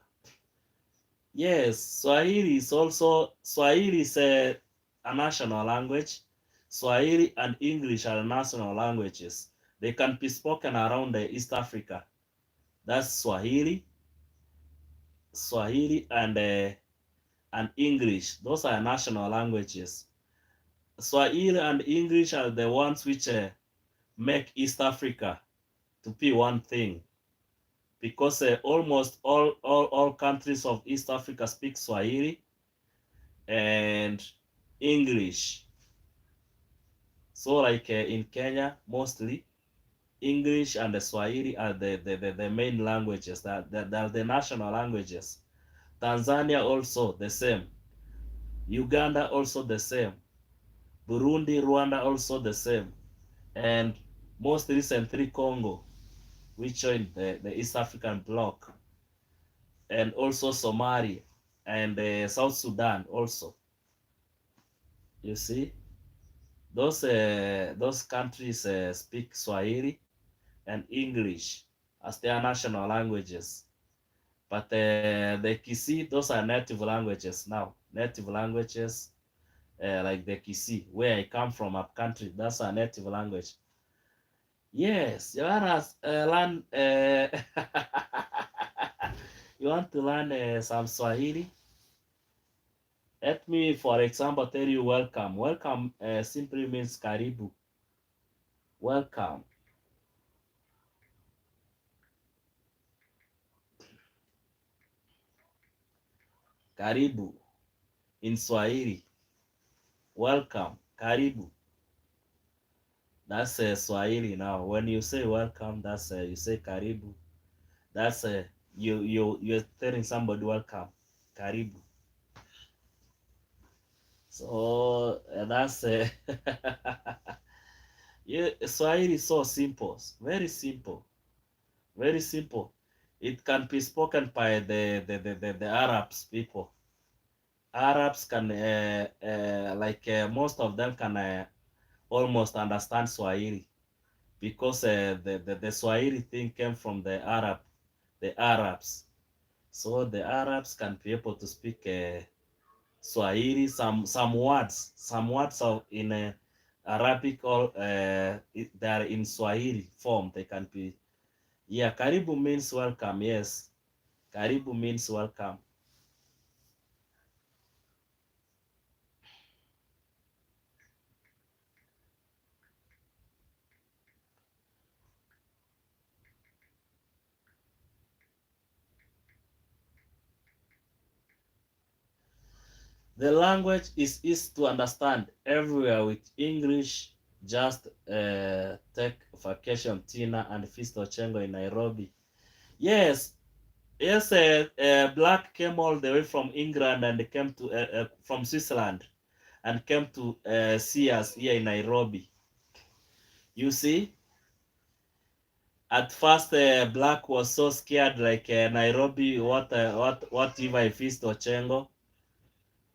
yes, Swahili is a national language. Swahili and English are national languages. They can be spoken around East Africa. That's Swahili and English. Those are national languages. Swahili and English are the ones which make East Africa to be one thing, because almost all countries of East Africa speak Swahili and English. So like in Kenya, mostly English and the Swahili are the main languages, that are the national languages. Tanzania also the same. Uganda also the same. Burundi, Rwanda also the same. And most recently Congo, which joined the East African bloc, and also Somalia and South Sudan also. You see, those countries speak Swahili and English as their national languages. But the Kisi, those are native languages now. Native languages like the Kisi, where I come from, up country, that's a native language. Yes, you want to learn. You want to learn some Swahili? Let me, for example, tell you welcome. Welcome simply means karibu. Welcome. Karibu in Swahili. Welcome. Karibu. That's Swahili now. When you say welcome, that's you say karibu. That's you're telling somebody welcome. Karibu. So that's yeah, Swahili is so simple, very simple, very simple. It can be spoken by the Arabs people. Arabs can most of them can almost understand Swahili because the Swahili thing came from the Arabs. So the Arabs can be able to speak Swahili, some words of in Arabic, or they are in Swahili form. They can be, yeah. Karibu means welcome. Yes, karibu means welcome. The language is easy to understand everywhere with English. Just take vacation Tina and visit Ochengo in Nairobi. Yes, yes. Black came all the way from England and came to from Switzerland and came to see us here in Nairobi. You see, at first Black was so scared, like Nairobi. What if I visit Ochengo?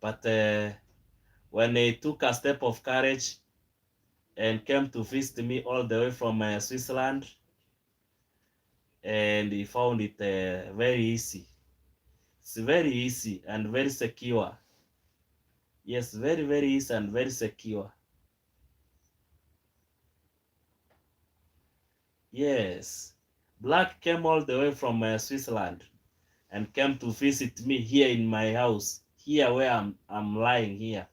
But when he took a step of courage and came to visit me all the way from Switzerland, and he found it very easy. It's very easy and very secure. Yes, very, very easy and very secure. Yes. Black came all the way from Switzerland and came to visit me here in my house, here where I'm lying here.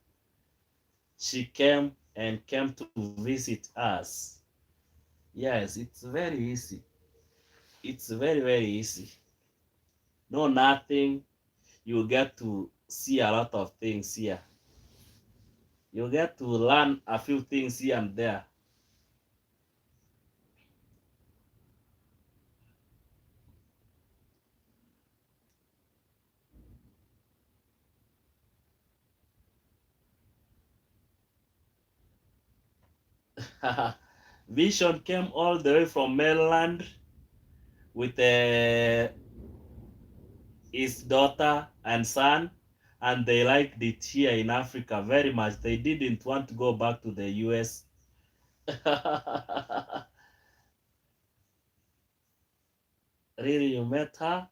She came and came to visit us. Yes, it's very easy. It's very, very easy. No, nothing. You get to see a lot of things here. You get to learn a few things here and there. Vision came all the way from Maryland with his daughter and son, and they liked it here in Africa very much. They didn't want to go back to the US. Really, you met her?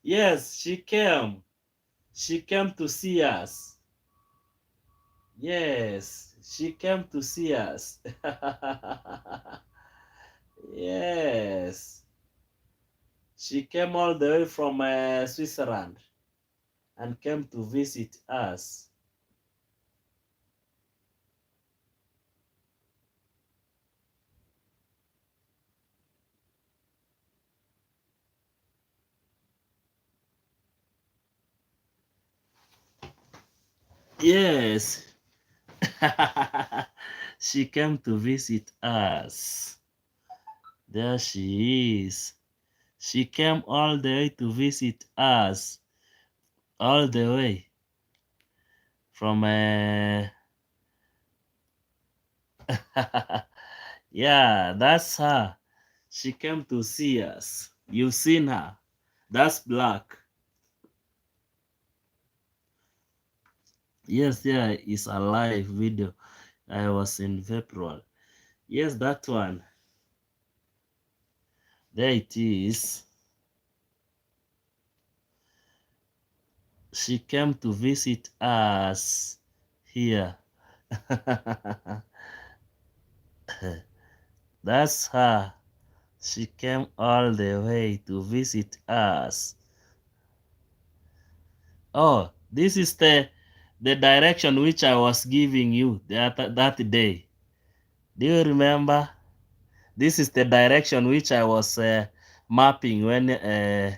Yes, she came. She came to see us. Yes, she came to see us. Yes, she came all the way from Switzerland and came to visit us. Yes, she came to visit us. There she is. She came all the way to visit us, all the way from yeah, that's her. She came to see us. You've seen her. That's Black. Yes, yeah, it's a live video. I was in February. Yes, that one. There it is. She came to visit us here. That's her. She came all the way to visit us. Oh, this is the direction which I was giving you that day. Do you remember? This is the direction which I was mapping when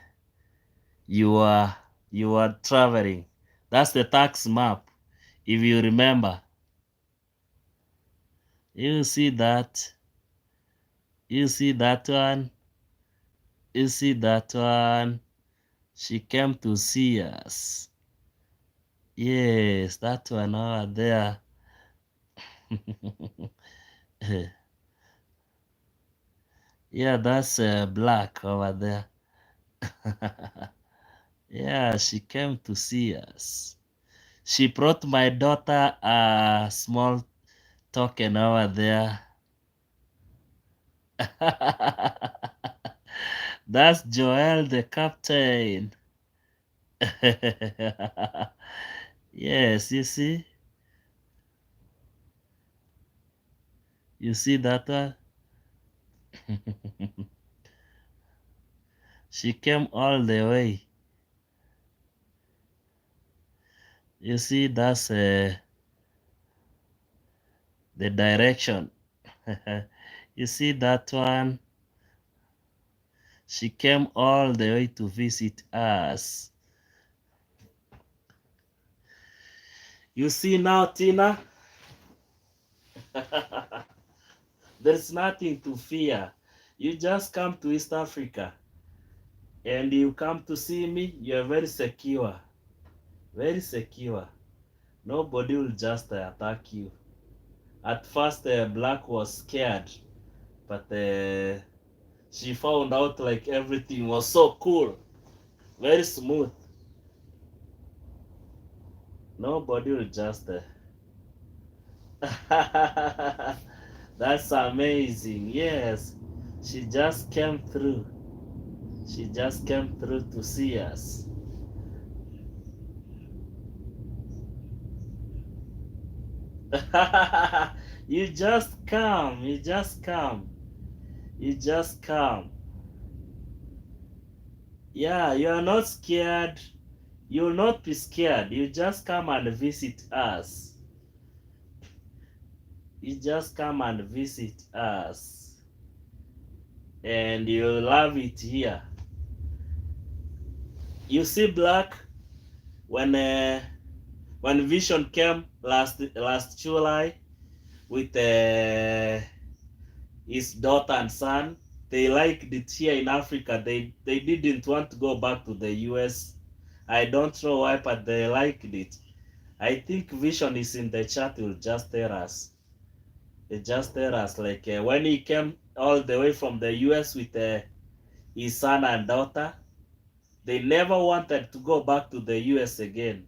you were you were traveling. That's the tax map, if you remember. You see that? You see that one? You see that one? She came to see us. Yes, that one over there. Yeah, that's Black over there. Yeah, she came to see us. She brought my daughter a small token over there. That's Joel, the captain. Yes, you see that one? She came all the way. You see, that's the direction. You see that one? She came all the way to visit us. You see now, Tina? There's nothing to fear. You just come to East Africa and you come to see me, you're very secure. Very secure. Nobody will just attack you. At first, Black was scared, but she found out like everything was so cool, very smooth. Nobody will just. That's amazing. Yes, she just came through. She just came through to see us. You just come. You just come. You just come. Yeah, you are not scared. You will not be scared. You just come and visit us. You just come and visit us. And you'll love it here. You see, Black, when Vision came last July with his daughter and son, they liked it here in Africa. They didn't want to go back to the US. I don't know why, but they liked it. I think Vision is in the chat. Will just tell us. They just tell us like when he came all the way from the US with his son and daughter, they never wanted to go back to the US again.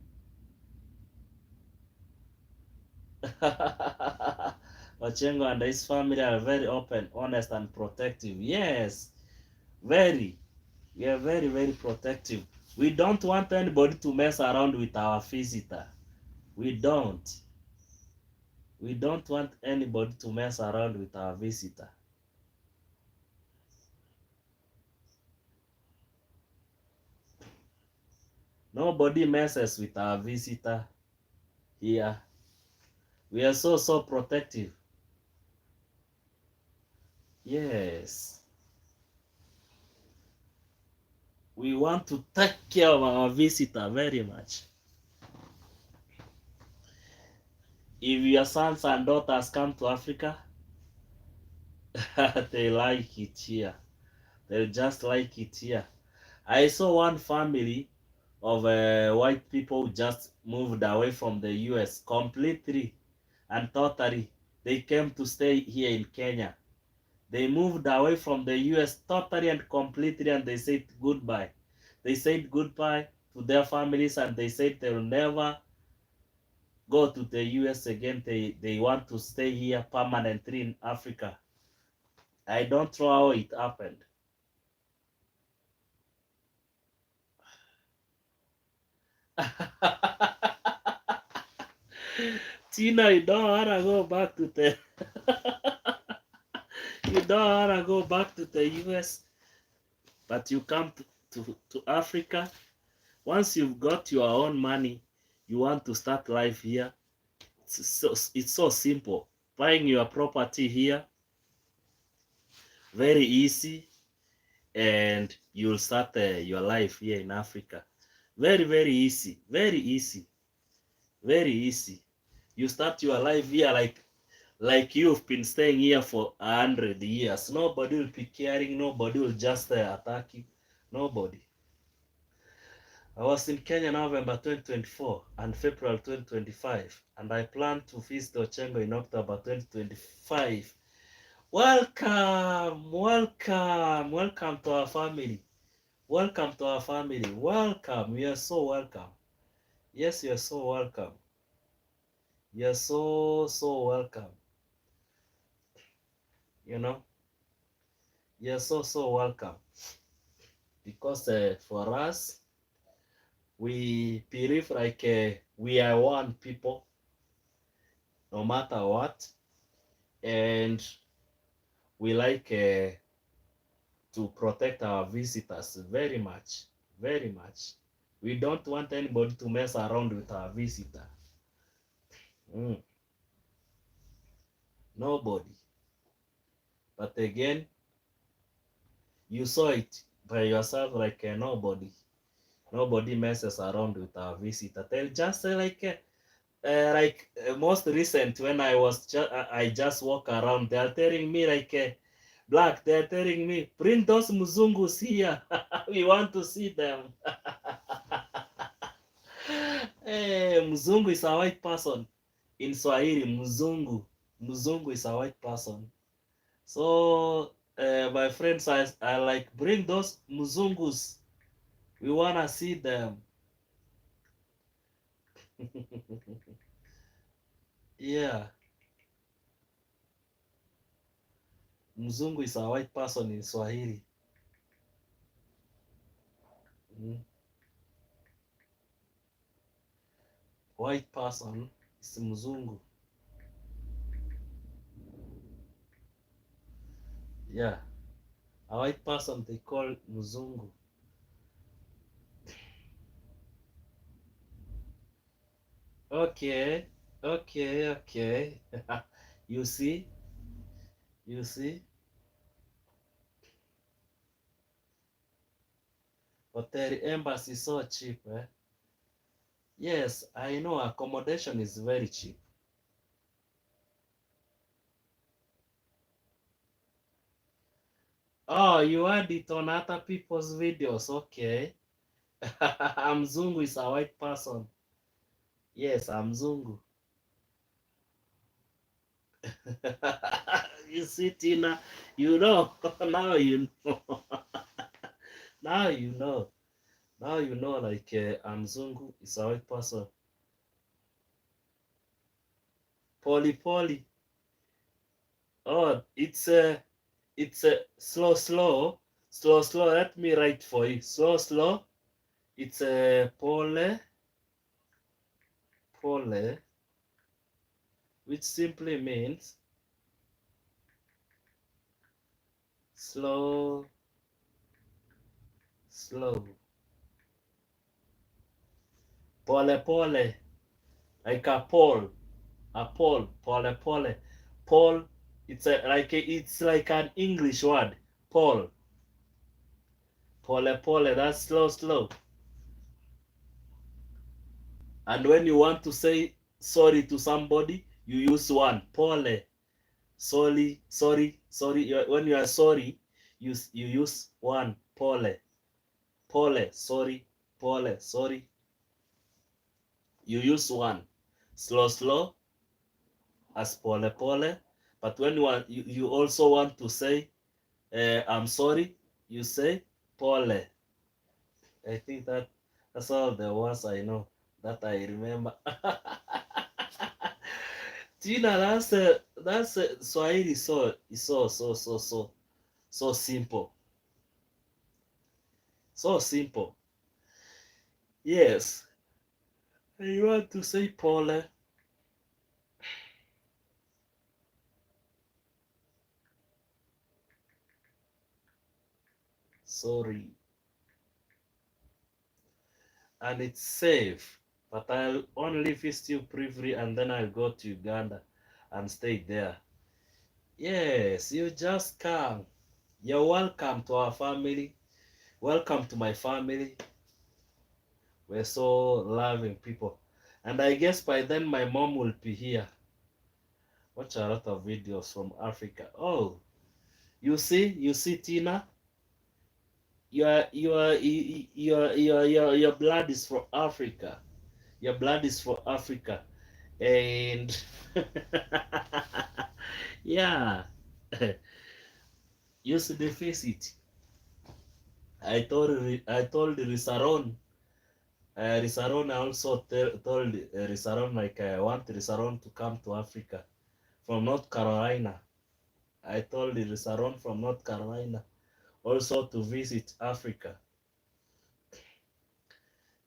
Ochengo and his family are very open, honest, and protective. Yes, very. We are very, very protective. We don't want anybody to mess around with our visitor. We don't. We don't want anybody to mess around with our visitor. Nobody messes with our visitor here. We are so protective. Yes. We want to take care of our visitor very much. If your sons and daughters come to Africa, they like it here. They just like it here. I saw one family of white people who just moved away from the US completely and totally. They came to stay here in Kenya. They moved away from the US totally and completely, and they said goodbye. They said goodbye to their families, and they said they will never go to the US again. They want to stay here permanently in Africa. I don't know how it happened. Tina, you don't wanna go back to the you don't wanna go back to the US, but you come to Africa. Once you've got your own money, you want to start life here. It's so simple. Buying your property here, very easy, and you'll start your life here in Africa. Very, very easy. Very easy. Very easy. You start your life here like you've been staying here for 100 years. Nobody will be caring. Nobody will just attack you. Nobody. I was in Kenya November 2024 and February 2025, and I plan to visit Ochengo in October 2025. Welcome, welcome, welcome to our family. Welcome to our family. Welcome. You are so welcome. Yes, you are so welcome. You are so welcome. You know, you are so welcome. Because for us, we believe like we are one people, no matter what, and we like to protect our visitors very much, very much. We don't want anybody to mess around with our visitor. Nobody. But again, you saw it by yourself, like nobody messes around with our visitor. They'll just say most recent when I just walk around, they're telling me black, they're telling me bring those mzungus here. We want to see them. Hey, mzungu is a white person. In Swahili, mzungu is a white person. So my friends, I like bring those mzungus. We wanna see them. Yeah, mzungu is a white person in Swahili. Mm. White person is mzungu. Yeah, a white person they call mzungu. Okay, okay. You see, you see. Hotel embassy is so cheap, eh? Yes, I know accommodation is very cheap. Oh, you had it on other people's videos, okay. I'm Zungu is a white person. Yes, I'm Zungu. You see, Tina, you know, now you know. Now you know. Now you know, like, I'm Zungu is a white person. Poly. Oh, it's a slow. Let me write for you. Slow. It's a pole, which simply means slow. Pole, like a pole, pole. Pole. It's like an English word. Pole. Pole. That's slow. And when you want to say sorry to somebody, you use one. Pole. Sorry. When you are sorry, you use one. Pole. Sorry. Pole. Sorry. You use one. Slow as pole. But when you also want to say I'm sorry, you say pole. I think that's all the words I know that I remember. Tina, that's Swahili so simple. So simple. Yes. You want to say pole. Sorry. And it's safe. But I'll only visit you briefly and then I'll go to Uganda and stay there. Yes, you just come. You're welcome to our family. Welcome to my family. We're so loving people. And I guess by then my mom will be here. Watch a lot of videos from Africa. Oh, you see, Tina? Your blood is from Africa. Your blood is from Africa. And yeah, you should face it. I told Risaron. Risaron, I also told Risaron, like, I want Risaron to come to Africa from North Carolina. I told Risaron from North Carolina also to visit Africa.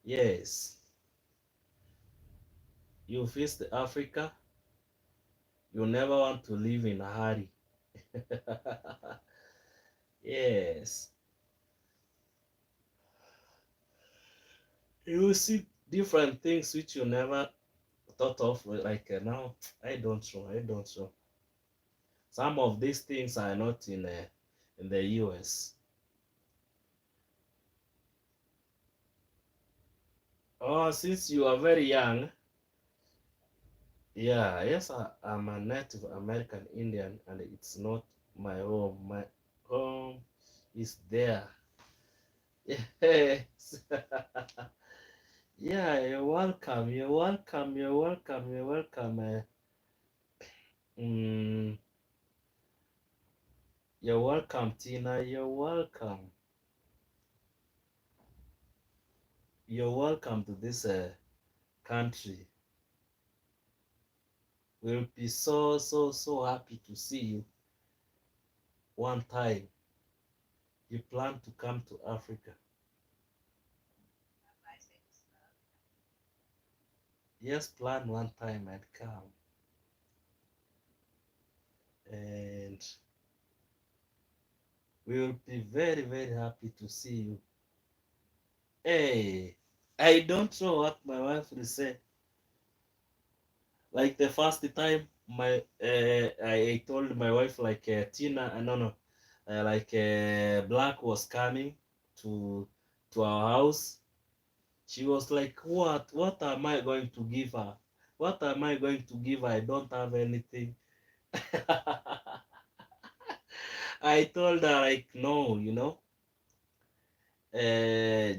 Yes, you visit Africa, you never want to live in a hurry. Yes, you will see different things which you never thought of. Like, now, I don't know. I don't know. Some of these things are not in the US. Oh, since you are very young, yeah, yes, I'm a Native American Indian, and it's not my home. My home is there. Yes. Yeah, you're welcome. You're welcome. You're welcome. You're welcome. Mm, you're welcome, Tina. You're welcome. You're welcome to this country. We'll be so, so, so happy to see you one time. You plan to come to Africa. Yes, plan one time and come. And we will be very, very happy to see you. Hey, I don't know what my wife will say. Like the first time, I told my wife, like, Tina, no, no, like, Black was coming to our house. She was like, what am I going to give her? What am I going to give her? I don't have anything. I told her, like, no,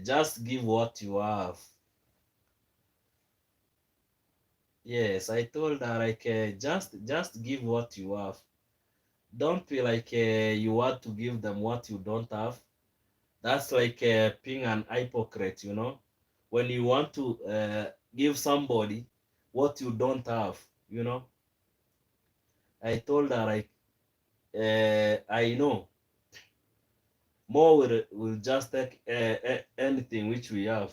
just give what you have. Yes, I told her, like, just give what you have. Don't feel like you want to give them what you don't have. That's like being an hypocrite. When you want to give somebody what you don't have. I told her, like, I know more will just take anything which we have.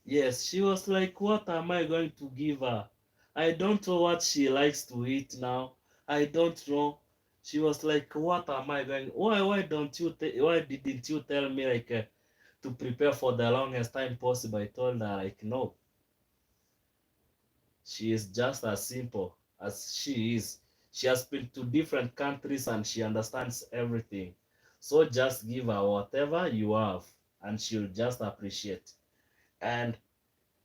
Yes, she was like, what am I going to give her? I don't know what she likes to eat now. I don't know. She was like, what am I going? Why didn't you tell me, like, to prepare for the longest time possible? I told her, like, no. She is just as simple as she is. She has been to different countries and she understands everything. So just give her whatever you have and she'll just appreciate. And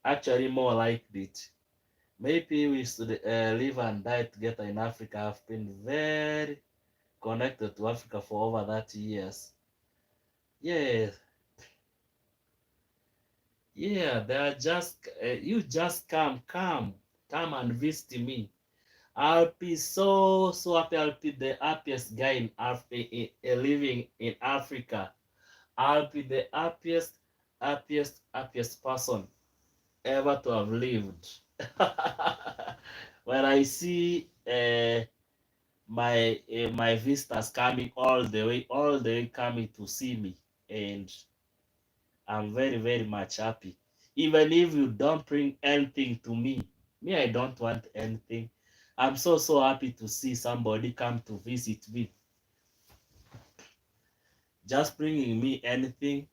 actually more liked it. Maybe we should live and die together in Africa. I've been very connected to Africa for over 30 years. Yeah, yeah, they are just, you just come and visit me. I'll be so, so happy. I'll be the happiest guy living in Africa. I'll be the happiest person ever to have lived. When I see my visitors coming all the way coming to see me, and I'm very, very much happy. Even if you don't bring anything to me, I don't want anything. I'm so, so happy to see somebody come to visit me. Just bringing me anything,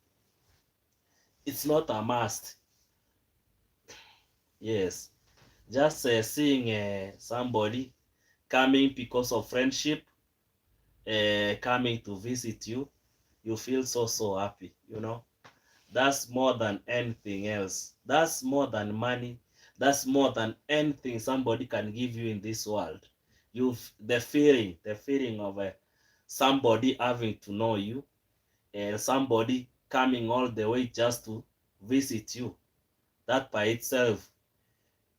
it's not a must. Yes, just seeing somebody coming because of friendship, coming to visit you, you feel so, so happy. That's more than anything else. That's more than money. That's more than anything somebody can give you in this world. The feeling of somebody having to know you, and somebody coming all the way just to visit you. That by itself,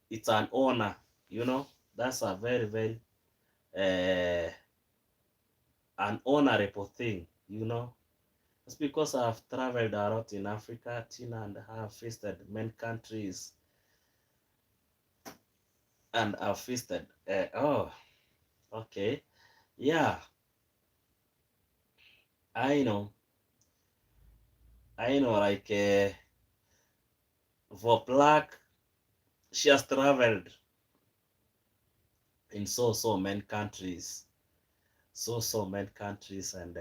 it's an honor. You know, that's a very, very uh, an honorable thing. It's because I've traveled a lot in Africa, Tina, and have visited many countries, and I've visited. Oh, okay, yeah, I know, I know. Like for Black, she has traveled in so many countries, so many countries, and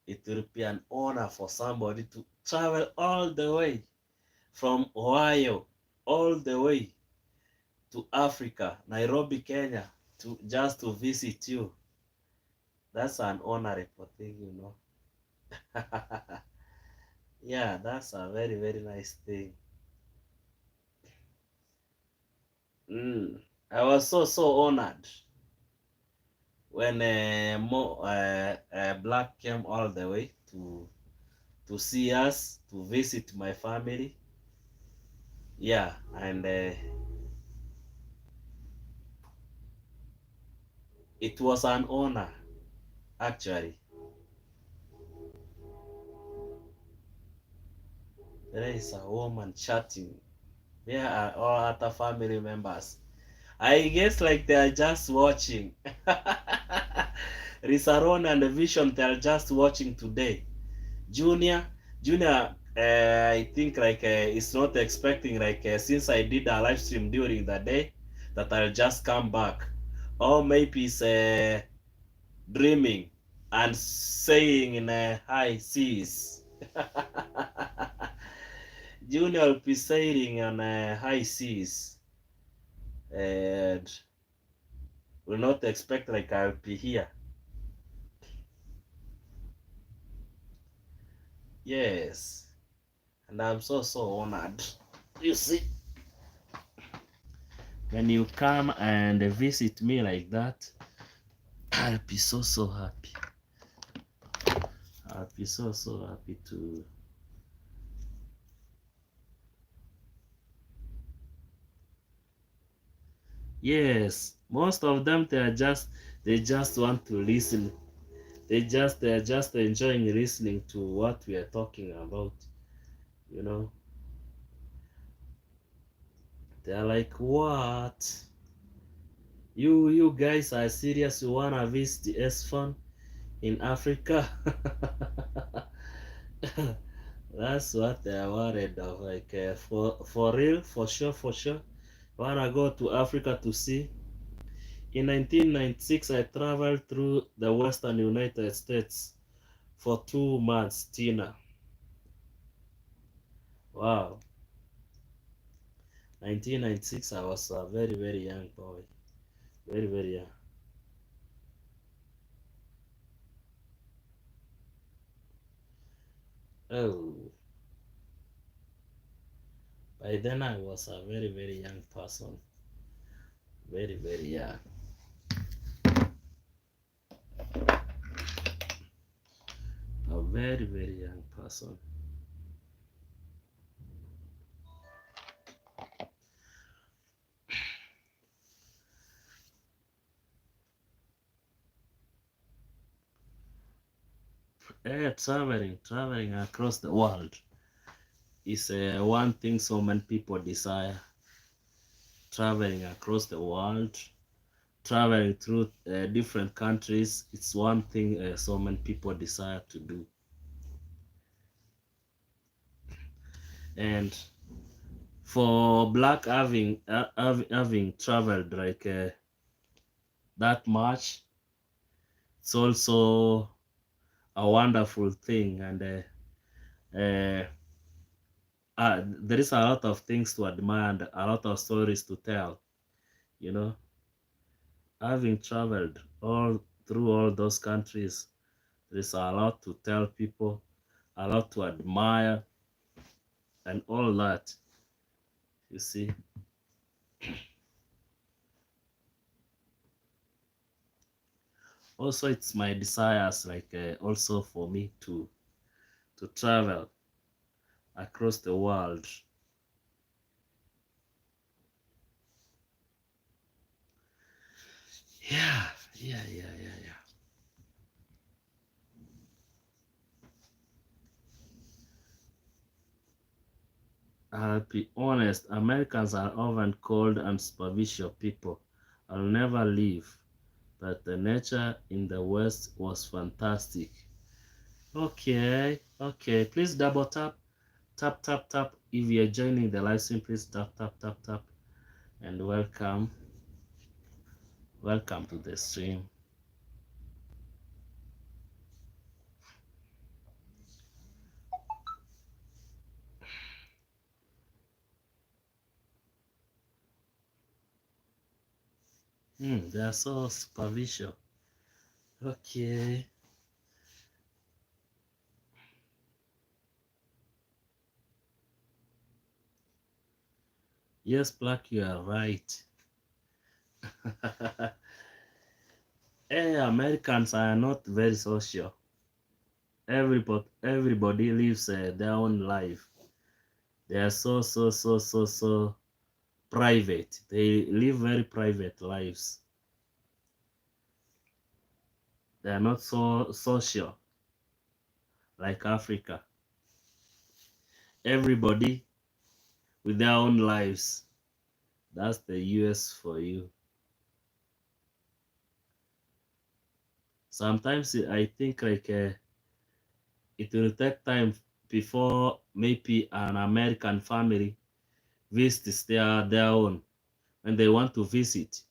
it will be an honor for somebody to travel all the way from Ohio, all the way to Africa, Nairobi, Kenya, to just to visit you. That's an honorable thing, you know. Yeah, that's a very nice thing. I was so honored when Black came all the way to see us, to visit my family. Yeah, and it was an honor actually. There is a woman chatting. There are all other family members. I guess like they are just watching. Risaron and Vision, they are just watching today. Junior, Junior, I think like is not expecting like since I did a live stream during the day that I'll just come back. Or maybe it's dreaming and saying in high seas. Junior will be sailing on high seas and will not expect like I'll be here. Yes, and I'm so honored. You see, when you come and visit me like that, I'll be so happy. I'll be so happy to. Yes, most of them they just want to listen. They're just enjoying listening to what we are talking about. You know, they're like, what? You guys are serious? You wanna visit the ESPHONE in Africa? That's what they are worried of. Like for real, for sure. Wanna go to Africa to see? In 1996, I traveled through the Western United States for 2 months. Tina, wow. 1996, I was a very young boy, very young. Oh, by then I was a very young person, very young, a very young person. Traveling across the world is one thing so many people desire. Traveling across the world, traveling through different countries, it's one thing so many people desire to do. And for Black having traveled like that much, it's also a wonderful thing. And there is a lot of things to admire and a lot of stories to tell, you know. Having traveled all through all those countries, there's a lot to tell people, a lot to admire, and all that. You see, also it's my desires, like also for me to travel across the world. Yeah. I'll be honest, Americans are often called unsuperficial people. I'll never leave, but the nature in the West was fantastic. Okay, okay. Please double tap, tap, tap, tap. If you're joining the live stream, please tap, tap, tap, tap, and welcome, welcome to the stream. They are so superficial. Okay. Yes, Black, you are right. Hey, Americans are not very social. Everybody lives their own life. They are so private. They live very private lives. They are not so social like Africa. Everybody with their own lives. That's the US for you. Sometimes I think like it will take time before maybe an American family visits their own when they want to visit.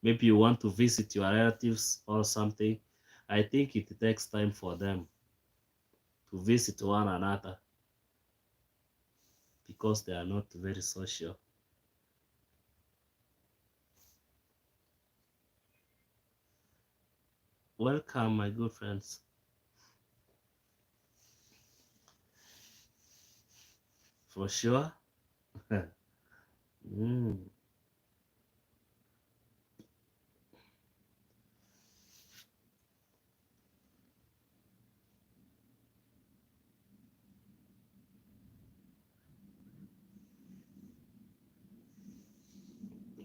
Maybe you want to visit your relatives or something. I think it takes time for them to visit one another because they are not very social. Welcome, my good friends. For sure. mm.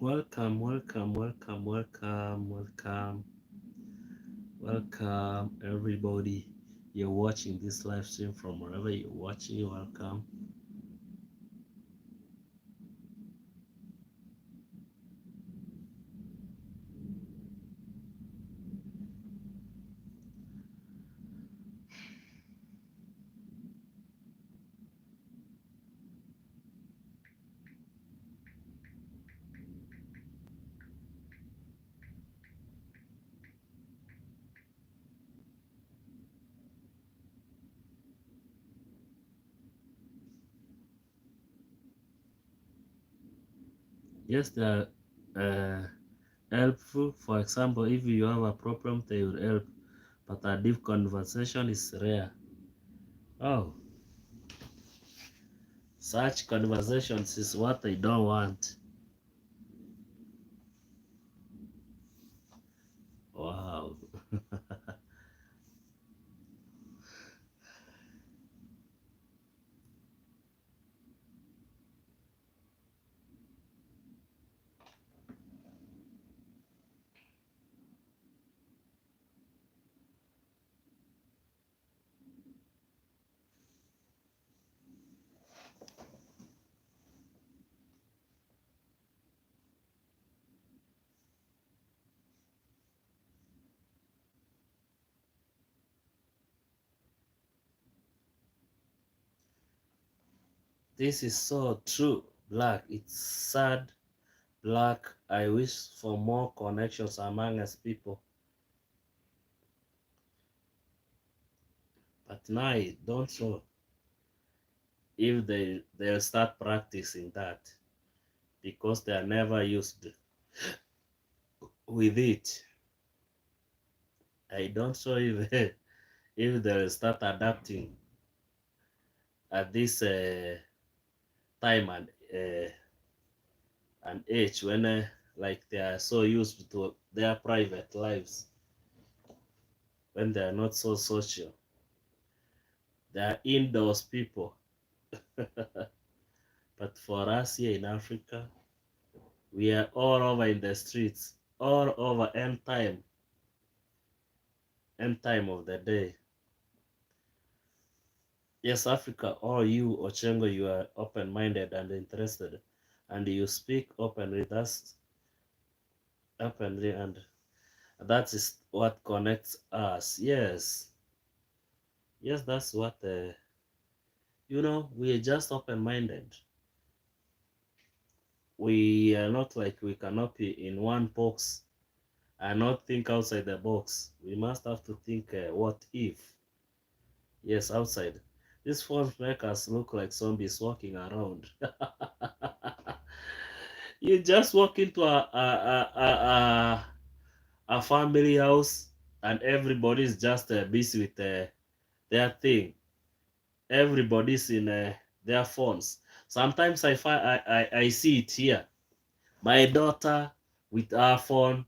Welcome, welcome, welcome, welcome, welcome, welcome, everybody. You're watching this live stream from wherever you're watching. Welcome. Yes, they are helpful. For example, if you have a problem, they will help. But a deep conversation is rare. Oh, such conversations is what I don't want. Wow. This is so true, Black. It's sad, Black. I wish for more connections among us people. But now I don't know if they'll start practicing that because they are never used with it. I don't know if if they'll start adapting at this time and age when like they are so used to their private lives when they are not so social. They are indoors people. But for us here in Africa, we are all over in the streets, all over end time of the day. Yes, Africa, or you, Ochengo, you are open-minded and interested, and you speak openly. That's openly, and that is what connects us. Yes, yes, that's what we are just open-minded. We are not like we cannot be in one box and not think outside the box. We must have to think, what if? Yes, outside. These phones make us look like zombies walking around. You just walk into a family house and everybody's just busy with their thing. Everybody's in their phones. Sometimes I see it here. My daughter with her phone,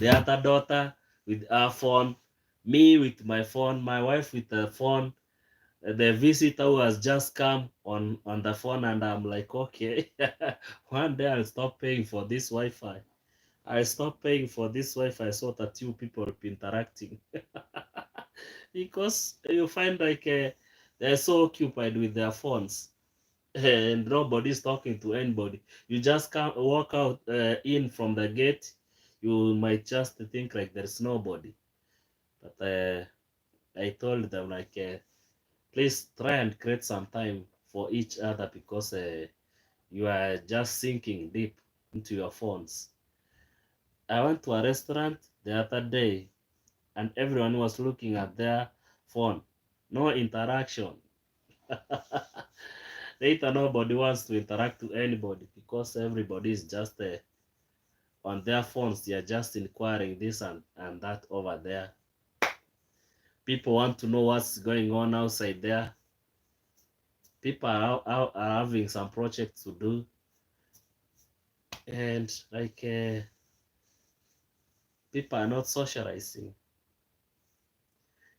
the other daughter with her phone, me with my phone, my wife with the phone, the visitor who has just come on the phone, and I'm like, okay, one day I'll stop paying for this Wi-Fi. I stop paying for this Wi-Fi so that you people will be interacting. Because you find like they're so occupied with their phones and nobody's talking to anybody. You just can't walk out in from the gate. You might just think like there's nobody. But I told them like, please try and create some time for each other because you are just sinking deep into your phones. I went to a restaurant the other day and everyone was looking at their phone. No interaction. Later, nobody wants to interact to anybody because everybody is just on their phones. They are just inquiring this and that over there. People want to know what's going on outside there. People are having some projects to do. And like people are not socializing.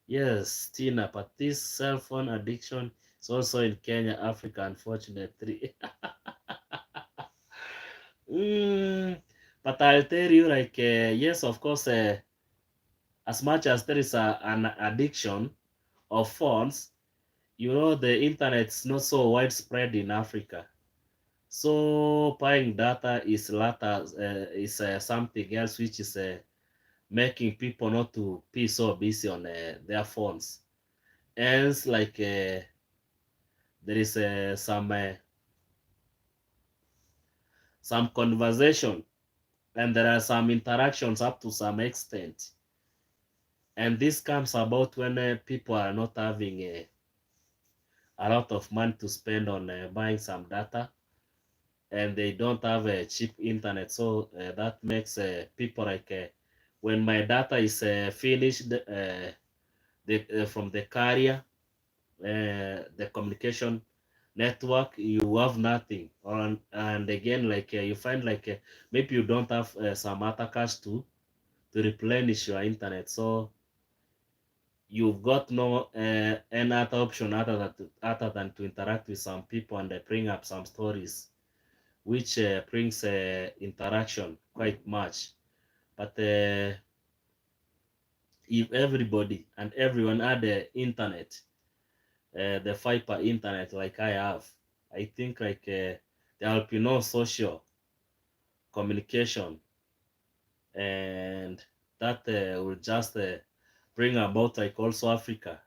Yes, Tina, but this cell phone addiction is also in Kenya, Africa, unfortunately. But I'll tell you, like, yes, of course, as much as there is an addiction of phones, the internet's not so widespread in Africa. So buying data is something else which is making people not to be so busy on their phones. Else, like there is some conversation and there are some interactions up to some extent, and this comes about when people are not having a lot of money to spend on buying some data, and they don't have a cheap internet. So that makes people like when my data is finished from the carrier, the communication network, you have nothing. And again, like you find like maybe you don't have some other cash to replenish your internet, so you've got no any other option other than to interact with some people and bring up some stories, which brings interaction quite much. But if everybody and everyone had the internet, the fiber internet like I have, I think like there will be no social communication, and that will just bring about like also Africa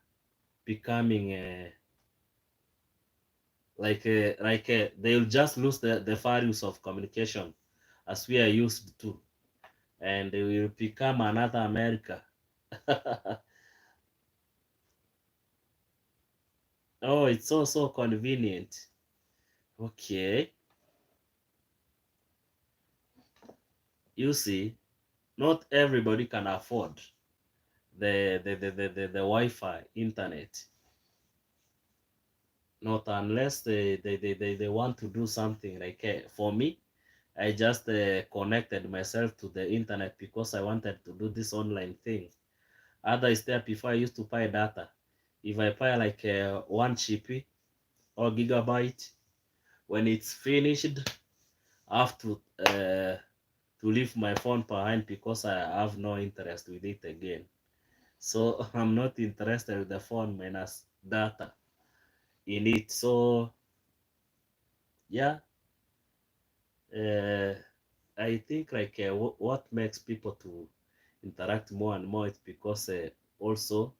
becoming they'll just lose the values of communication as we are used to, and they will become another America. Oh, it's so convenient. Okay, you see, not everybody can afford the Wi-Fi internet. Not unless they want to do something like for me. I just connected myself to the internet because I wanted to do this online thing. Other step, before I used to buy data. If I buy like 1 GB or gigabyte, when it's finished, I have to leave my phone behind because I have no interest with it again. So I'm not interested with the phone minus data. in it. So yeah, uh, I think like what makes people to interact more and more is because also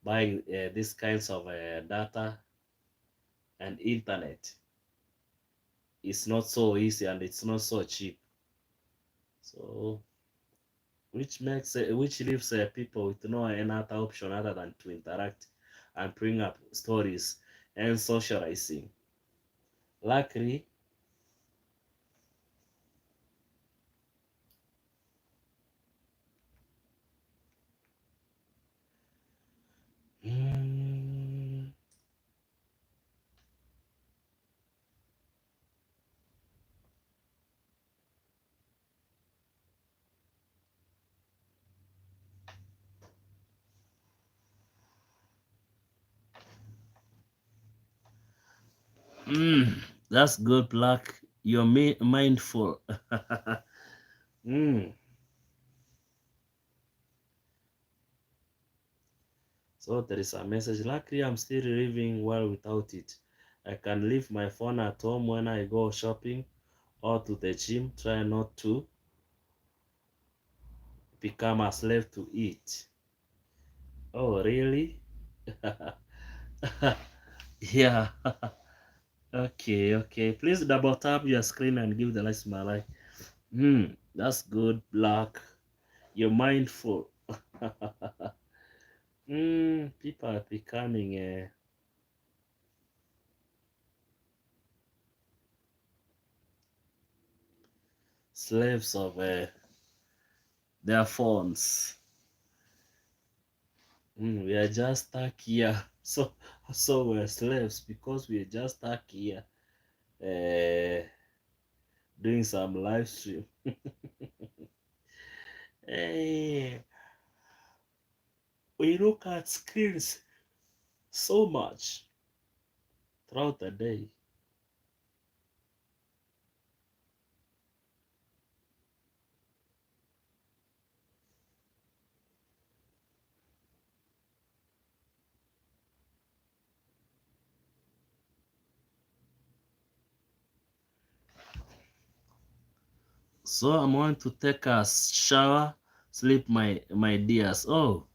buying these kinds of data and internet is not so easy and it's not so cheap. So which leaves people with no another option other than to interact and bring up stories and socializing. Luckily, mm, mm, that's good luck. You're mindful. mm. So there is a message. Luckily, I'm still living well without it. I can leave my phone at home when I go shopping or to the gym. Try not to become a slave to it. Oh, really? Yeah. Okay, okay. Please double tap your screen and give the light smile. That's good luck. You're mindful. People are becoming slaves of their phones. We are just stuck here. So we're slaves because we're just stuck here uh, doing some live stream. Hey, we look at screens so much throughout the day. So I'm going to take a shower, sleep, my dears. Oh,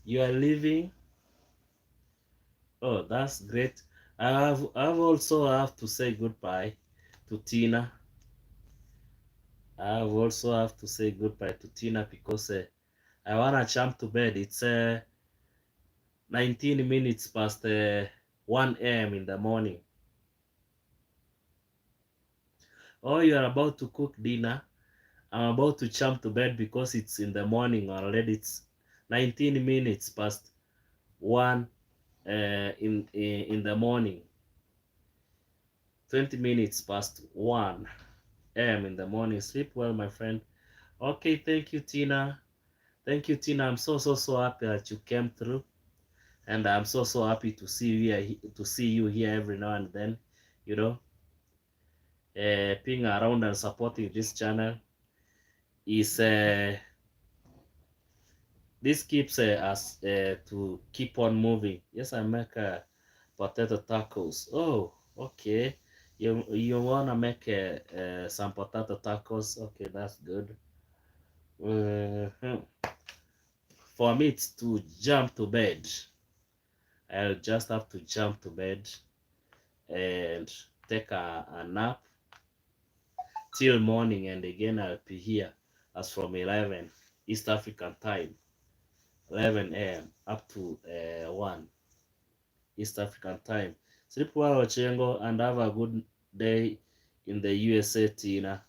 you are leaving. Oh, that's great. I've also have to say goodbye to Tina. I've also have to say goodbye to Tina because I wanna jump to bed. It's 19 minutes past 1 a.m. in the morning. Oh, you are about to cook dinner. I'm about to jump to bed because it's in the morning already. It's 19 minutes past 1 in the morning. 20 minutes past 1 a.m. in the morning. Sleep well, my friend. Okay, thank you, Tina. Thank you, Tina. I'm so happy that you came through, and I'm so happy to see you here, to see you here every now and then. You know, being around and supporting this channel is this keeps us to keep on moving. Yes, I make potato tacos. Oh, okay. You wanna make some potato tacos? Okay, that's good. Mhm. For me, it's to jump to bed. I'll just have to jump to bed and take a nap till morning, and again I'll be here as from 11 East African time, 11 a.m. up to 1 East African time. Sleep well, Ochengo, and have a good day in the USA, Tina.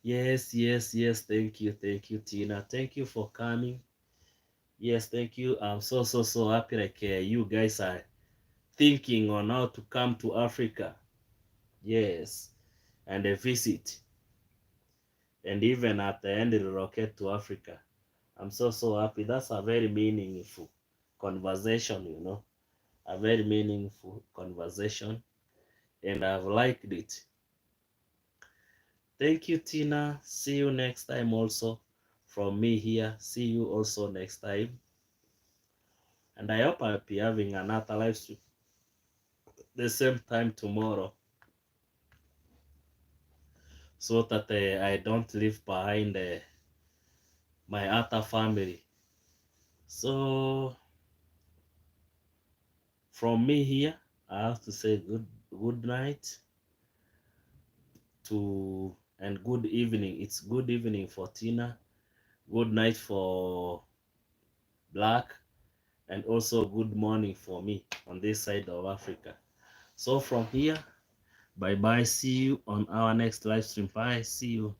Yes, yes, yes. Thank you, Tina. Thank you for coming. Yes, thank you. I'm so happy. Like you guys are thinking on how to come to Africa. Yes, and visit, and even at the end relocate to Africa. I'm so happy. That's a very meaningful conversation. A very meaningful conversation, and I've liked it. Thank you, Tina. See you next time also from me here. See you also next time. And I hope I'll be having another live stream the same time tomorrow, so that I don't leave behind my other family. So from me here, I have to say good night to and good evening. It's good evening for Tina, good night for Black, and also good morning for me on this side of Africa. So from here, bye bye. See you on our next live stream. Bye. See you.